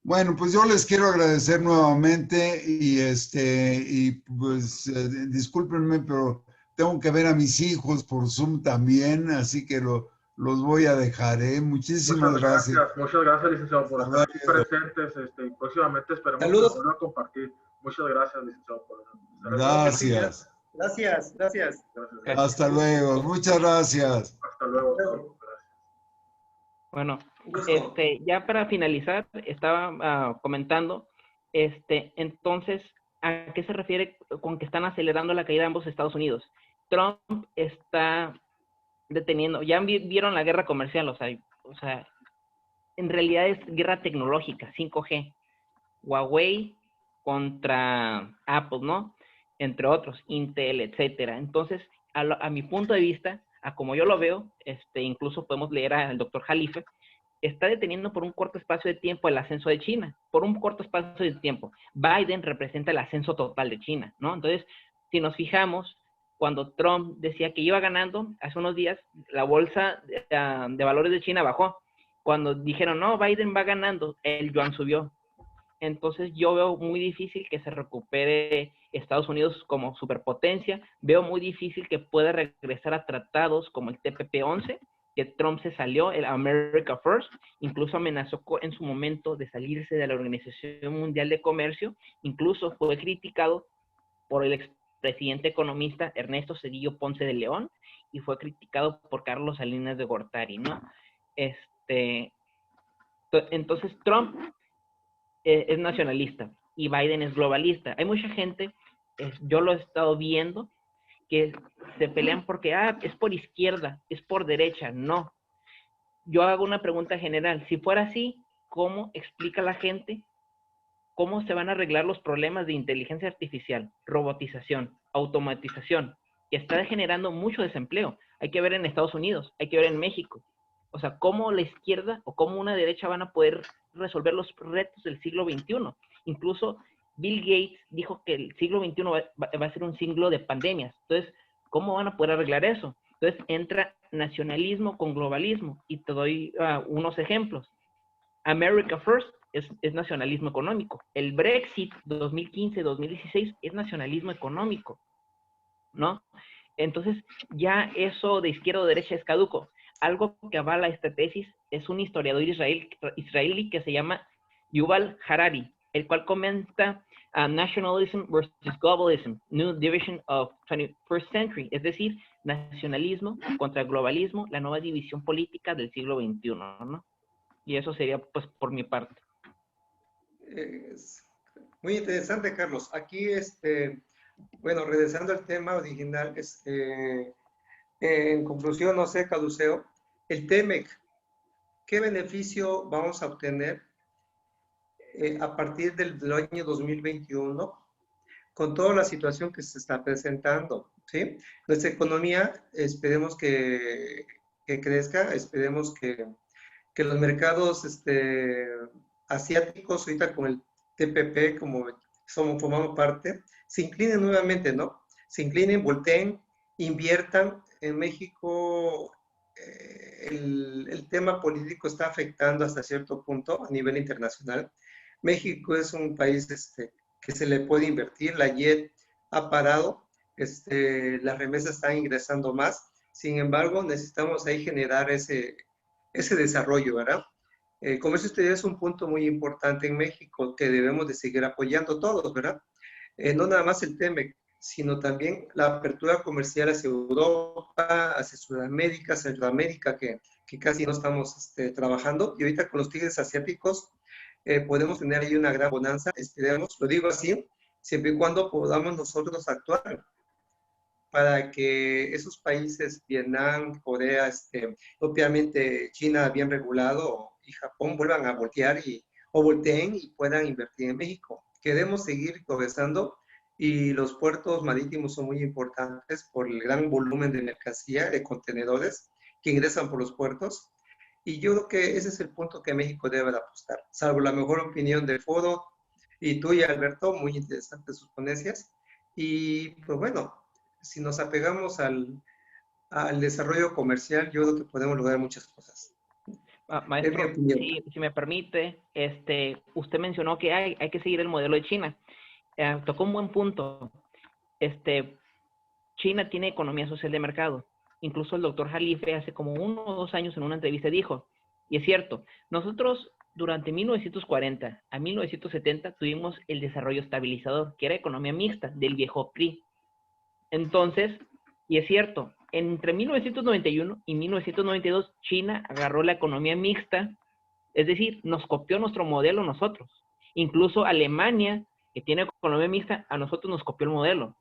Bueno, pues yo les quiero agradecer nuevamente y pues discúlpenme, pero tengo que ver a mis hijos por Zoom también, así que los voy a dejar, ¿eh? Muchísimas gracias. Muchas gracias, licenciado, por estar aquí presentes, y próximamente esperemos que lo vuelvan a compartir. Muchas gracias, licenciado, por estar aquí. Gracias. Gracias. Hasta luego. Muchas gracias. Hasta luego. Bueno, ya para finalizar, estaba comentando, entonces, ¿a qué se refiere con que están acelerando la caída de ambos Estados Unidos? Trump está deteniendo, ya vieron la guerra comercial, o sea, en realidad es guerra tecnológica, 5G, Huawei contra Apple, ¿no? Entre otros, Intel, etcétera. Entonces, a mi punto de vista, a como yo lo veo, incluso podemos leer al doctor Jalife, está deteniendo por un corto espacio de tiempo el ascenso de China, por un corto espacio de tiempo. Biden representa el ascenso total de China, ¿no? Entonces, si nos fijamos, cuando Trump decía que iba ganando, hace unos días, la bolsa de valores de China bajó. Cuando dijeron, no, Biden va ganando, el yuan subió. Entonces yo veo muy difícil que se recupere Estados Unidos como superpotencia. Veo muy difícil que pueda regresar a tratados como el TPP-11, que Trump se salió, el America First, incluso amenazó en su momento de salirse de la Organización Mundial de Comercio, incluso fue criticado por el expresidente economista Ernesto Zedillo Ponce de León y fue criticado por Carlos Salinas de Gortari, ¿no? Entonces Trump es nacionalista y Biden es globalista. Hay mucha gente, yo lo he estado viendo, que se pelean porque es por izquierda, es por derecha. No. Yo hago una pregunta general. Si fuera así, ¿cómo explica la gente cómo se van a arreglar los problemas de inteligencia artificial, robotización, automatización, que está generando mucho desempleo? Hay que ver en Estados Unidos, hay que ver en México. O sea, cómo la izquierda o cómo una derecha van a poder resolver los retos del siglo XXI. Incluso Bill Gates dijo que el siglo XXI va a ser un siglo de pandemias. Entonces, ¿cómo van a poder arreglar eso? Entonces, entra nacionalismo con globalismo. Y te doy unos ejemplos. America First es nacionalismo económico. El Brexit 2015-2016 es nacionalismo económico, ¿no? Entonces, ya eso de izquierda o derecha es caduco. Algo que avala esta tesis es un historiador israelí que se llama Yuval Harari, el cual comenta Nationalism versus Globalism, New Division of 21st Century, es decir, nacionalismo contra globalismo, la nueva división política del siglo XXI, ¿no? Y eso sería, pues, por mi parte. Muy interesante, Carlos. Aquí, bueno, regresando al tema original, en conclusión, no sé, Caduceo, el TEMEC, ¿qué beneficio vamos a obtener a partir del año 2021 con toda la situación que se está presentando? ¿Sí? Nuestra economía, esperemos que crezca, esperemos que los mercados asiáticos, ahorita con el TPP, como formamos parte, se inclinen nuevamente, ¿no? Se inclinen, volteen, inviertan. En México el tema político está afectando hasta cierto punto a nivel internacional. México es un país que se le puede invertir, la YED ha parado, las remesas están ingresando más, sin embargo necesitamos ahí generar ese desarrollo, ¿verdad? El comercio exterior es un punto muy importante en México que debemos de seguir apoyando todos, ¿verdad? No nada más el TEMEC, sino también la apertura comercial hacia Europa, hacia Sudamérica, Centroamérica, que casi no estamos trabajando. Y ahorita con los tigres asiáticos podemos tener ahí una gran bonanza, esperemos, lo digo así, siempre y cuando podamos nosotros actuar para que esos países, Vietnam, Corea, obviamente China bien regulado y Japón vuelvan a voltear o volteen y puedan invertir en México. Queremos seguir progresando y los puertos marítimos son muy importantes por el gran volumen de mercancía, de contenedores que ingresan por los puertos. Y yo creo que ese es el punto que México debe de apostar, salvo la mejor opinión del foro y tuya, Alberto, muy interesantes sus ponencias. Y pues bueno, si nos apegamos al desarrollo comercial, yo creo que podemos lograr muchas cosas. Maestro, si me permite, usted mencionó que hay que seguir el modelo de China. Tocó un buen punto. China tiene economía social de mercado. Incluso el doctor Jalife hace como 1 o 2 años en una entrevista dijo, y es cierto, nosotros durante 1940 a 1970 tuvimos el desarrollo estabilizador, que era economía mixta del viejo PRI. Entonces, y es cierto, entre 1991 y 1992, China agarró la economía mixta, es decir, nos copió nuestro modelo a nosotros. Incluso Alemania, que tiene economía mixta, a nosotros nos copió el modelo.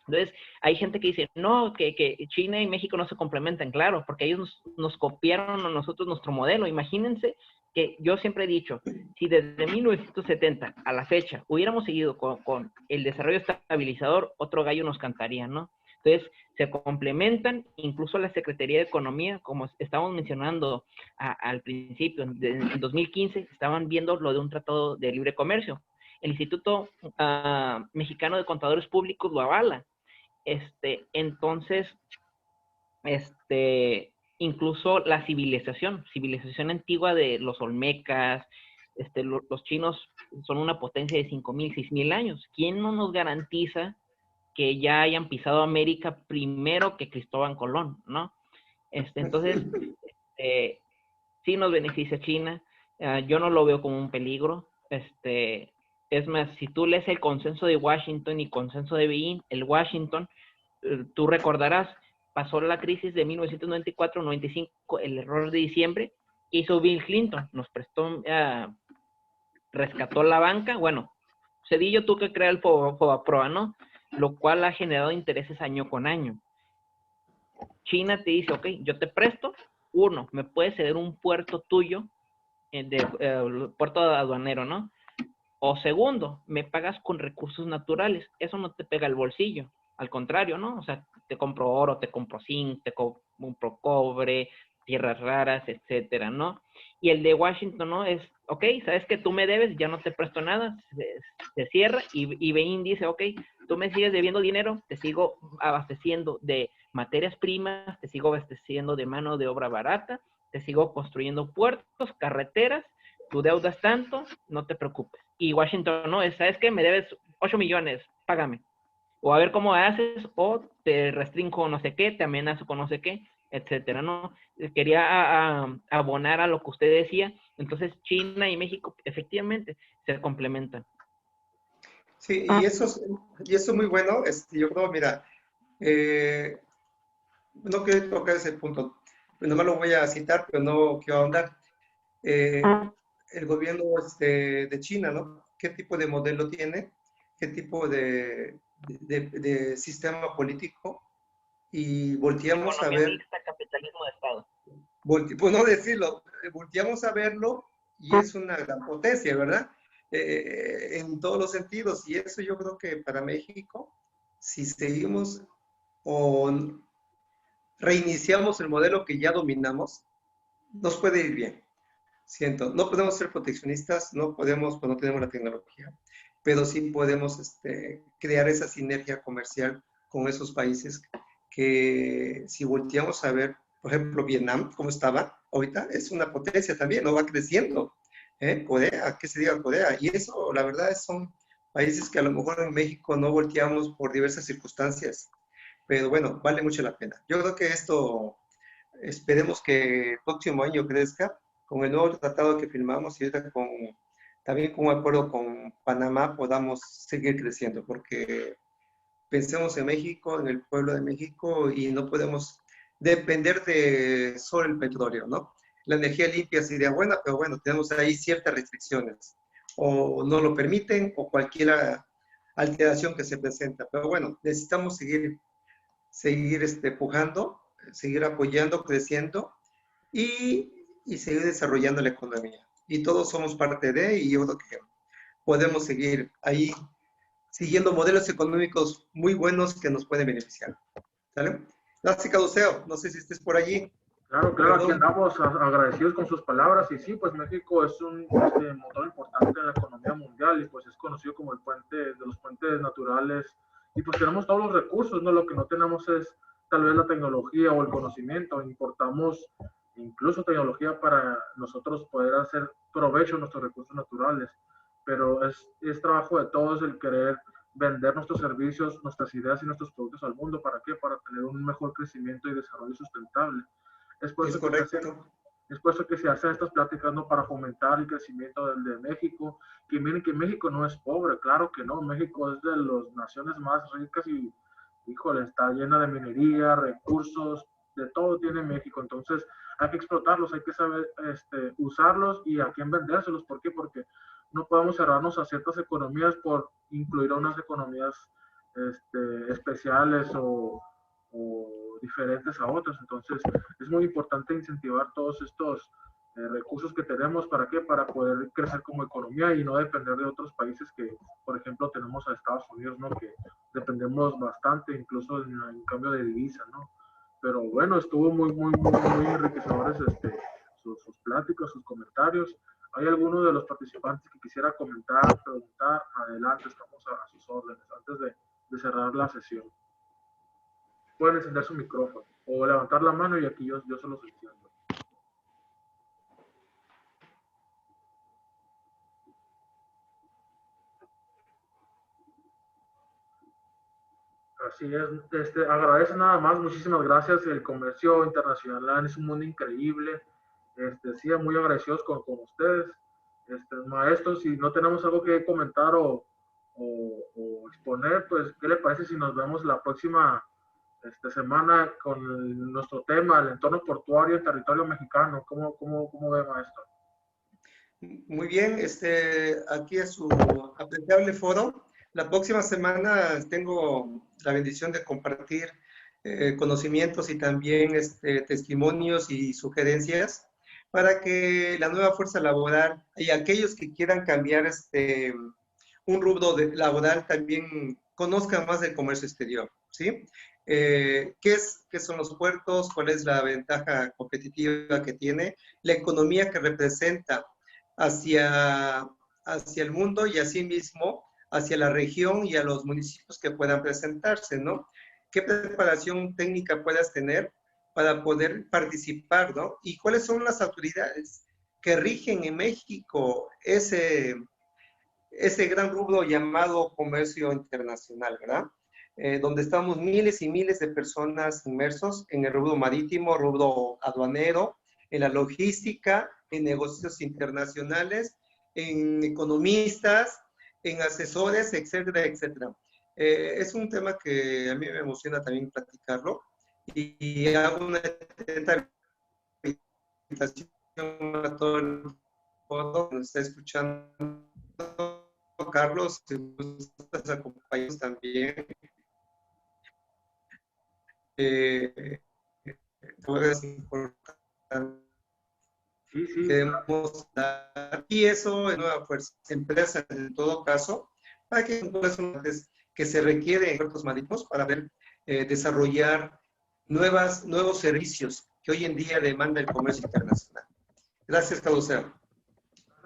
Entonces, hay gente que dice, no, que China y México no se complementan, claro, porque ellos nos copiaron a nosotros nuestro modelo. Imagínense que yo siempre he dicho, si desde 1970 a la fecha hubiéramos seguido con el desarrollo estabilizador, otro gallo nos cantaría, ¿no? Entonces, se complementan, incluso la Secretaría de Economía, como estábamos mencionando al principio, en 2015, estaban viendo lo de un tratado de libre comercio. El Instituto Mexicano de Contadores Públicos lo avala. Entonces, incluso la civilización antigua de los olmecas, los chinos son una potencia de 5,000, 6,000 años. ¿Quién no nos garantiza que ya hayan pisado América primero que Cristóbal Colón, ¿no? Entonces, sí nos beneficia China. Yo no lo veo como un peligro. Es más, si tú lees el consenso de Washington y consenso de Beijing, el Washington, tú recordarás, pasó la crisis de 1994-95, el error de diciembre, hizo Bill Clinton, nos prestó, rescató la banca. Bueno, Cedillo tuvo que crear el FOBAPROA, ¿no? Lo cual ha generado intereses año con año. China te dice, ok, yo te presto, uno, me puedes ceder un puerto tuyo, puerto aduanero, ¿no? O segundo, me pagas con recursos naturales. Eso no te pega el bolsillo. Al contrario, ¿no? O sea, te compro oro, te compro zinc, te compro cobre, tierras raras, etcétera, ¿no? Y el de Washington, ¿no? Es, ok, sabes que tú me debes, ya no te presto nada, se cierra y Beijing dice, ok, tú me sigues debiendo dinero, te sigo abasteciendo de materias primas, te sigo abasteciendo de mano de obra barata, te sigo construyendo puertos, carreteras, tu deuda es tanto, no te preocupes. Y Washington, no, ¿sabes qué? Me debes 8 millones, págame. O a ver cómo haces, o te restringo no sé qué, te amenazo con no sé qué, etcétera, ¿no? Quería abonar a lo que usted decía. Entonces, China y México efectivamente se complementan. Sí, y eso es muy bueno. Yo creo, mira, no quiero tocar ese punto, nomás lo voy a citar, pero no quiero ahondar. El gobierno de China, ¿no? ¿Qué tipo de modelo tiene? ¿Qué tipo de sistema político? Y volteamos a ver, mixta, capitalismo de Estado. pues no decirlo, volteamos a verlo y es una gran potencia, ¿verdad? En todos los sentidos. Y eso yo creo que para México, si seguimos o reiniciamos el modelo que ya dominamos, nos puede ir bien. Siento, no podemos ser proteccionistas, no podemos, pues no tenemos la tecnología, pero sí podemos crear esa sinergia comercial con esos países que si volteamos a ver, por ejemplo, Vietnam, cómo estaba ahorita, es una potencia también, no va creciendo. Corea, ¿qué se diga Corea? Y eso, la verdad, son países que a lo mejor en México no volteamos por diversas circunstancias, pero bueno, vale mucho la pena. Yo creo que esto, esperemos que el próximo año crezca con el nuevo tratado que firmamos y ahorita también con un acuerdo con Panamá podamos seguir creciendo, porque pensemos en México, en el pueblo de México, y no podemos depender de solo el petróleo, ¿no? La energía limpia sería buena, pero bueno, tenemos ahí ciertas restricciones, o no lo permiten, o cualquier alteración que se presenta. Pero bueno, necesitamos seguir pujando, seguir apoyando, creciendo y seguir desarrollando la economía. Y todos somos parte de, y yo creo que podemos seguir ahí siguiendo modelos económicos muy buenos que nos pueden beneficiar. ¿Sale? Gracias, Caduceo. No sé si estés por allí. Claro, aquí andamos agradecidos con sus palabras. Y sí, pues México es un motor importante en la economía mundial y pues es conocido como el puente de los puentes naturales. Y pues tenemos todos los recursos, ¿no? Lo que no tenemos es tal vez la tecnología o el conocimiento. Importamos incluso tecnología para nosotros poder hacer provecho de nuestros recursos naturales. Pero es trabajo de todos el querer vender nuestros servicios, nuestras ideas y nuestros productos al mundo. ¿Para qué? Para tener un mejor crecimiento y desarrollo sustentable. Es por eso que se hacen estas pláticas, ¿no? Para fomentar el crecimiento de México. Que miren que México no es pobre, claro que no. México es de las naciones más ricas y, híjole, está llena de minería, recursos, de todo tiene México. Entonces hay que explotarlos, hay que saber usarlos y a quién vendérselos. ¿Por qué? Porque no podemos cerrarnos a ciertas economías por incluir a unas economías especiales o diferentes a otras. Entonces es muy importante incentivar todos estos recursos que tenemos. ¿Para qué? Para poder crecer como economía y no depender de otros países que, por ejemplo, tenemos a Estados Unidos, ¿no? Que dependemos bastante, incluso en cambio de divisa, ¿no? Pero bueno, estuvo muy enriquecedores sus pláticas, sus comentarios. ¿Hay alguno de los participantes que quisiera comentar, preguntar? Adelante, estamos a sus órdenes antes de cerrar la sesión. Pueden encender su micrófono o levantar la mano y aquí yo se los enciendo. Así es, agradece nada más, muchísimas gracias. El comercio internacional es un mundo increíble. Sí, muy agradecidos con ustedes. Maestros, si no tenemos algo que comentar o exponer, pues, ¿qué le parece si nos vemos la próxima semana con nuestro tema, el entorno portuario en territorio mexicano? ¿Cómo ve, maestro? Muy bien, aquí es su apreciable foro. La próxima semana tengo la bendición de compartir conocimientos y también testimonios y sugerencias para que la nueva fuerza laboral y aquellos que quieran cambiar un rubro laboral también conozcan más del comercio exterior, ¿sí? ¿Qué son los puertos? ¿Cuál es la ventaja competitiva que tiene? La economía que representa hacia el mundo y asimismo hacia la región y a los municipios que puedan presentarse, ¿no? ¿Qué preparación técnica puedas tener para poder participar, ¿no? ¿Y cuáles son las autoridades que rigen en México ese gran rubro llamado comercio internacional, ¿verdad? Donde estamos miles y miles de personas inmersos en el rubro marítimo, rubro aduanero, en la logística, en negocios internacionales, en economistas, en asesores, etcétera, etcétera. Es un tema que a mí me emociona también platicarlo y hago una invitación a todo el mundo que nos está escuchando. Carlos, si gustas acompañarnos también. Sí. Queremos dar, y eso en Nueva Fuerza, empresas en todo caso, para que se requiere en puertos marítimos para ver, desarrollar nuevos servicios que hoy en día demanda el comercio internacional. Gracias, Carlos. Gracias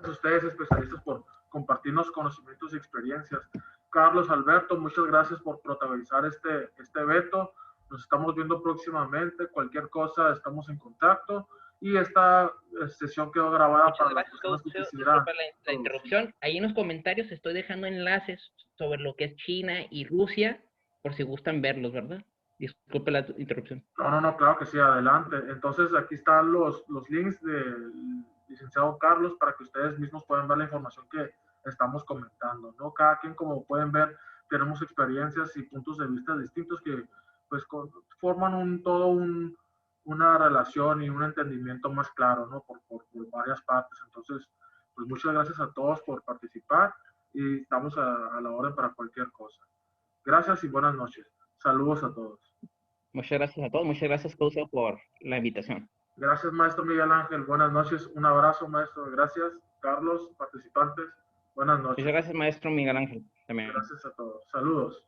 a ustedes, especialistas, por compartirnos conocimientos y experiencias. Carlos, Alberto, muchas gracias por protagonizar este evento. Nos estamos viendo próximamente. Cualquier cosa, estamos en contacto. Y esta sesión quedó grabada. Muchas para gracias, las personas que quisieran. La interrupción. Ahí en los comentarios estoy dejando enlaces sobre lo que es China y Rusia, por si gustan verlos, ¿verdad? Disculpe la interrupción. No, claro que sí, adelante. Entonces, aquí están los links del licenciado Carlos para que ustedes mismos puedan ver la información que estamos comentando, ¿no? Cada quien, como pueden ver, tenemos experiencias y puntos de vista distintos que, pues, forman una relación y un entendimiento más claro, ¿no? Por varias partes. Entonces, pues, muchas gracias a todos por participar y estamos a la orden para cualquier cosa. Gracias y buenas noches. Saludos a todos. Muchas gracias a todos. Muchas gracias, Cousa, por la invitación. Gracias, maestro Miguel Ángel. Buenas noches. Un abrazo, maestro. Gracias, Carlos, participantes. Buenas noches. Muchas gracias, maestro Miguel Ángel. También. Gracias a todos. Saludos.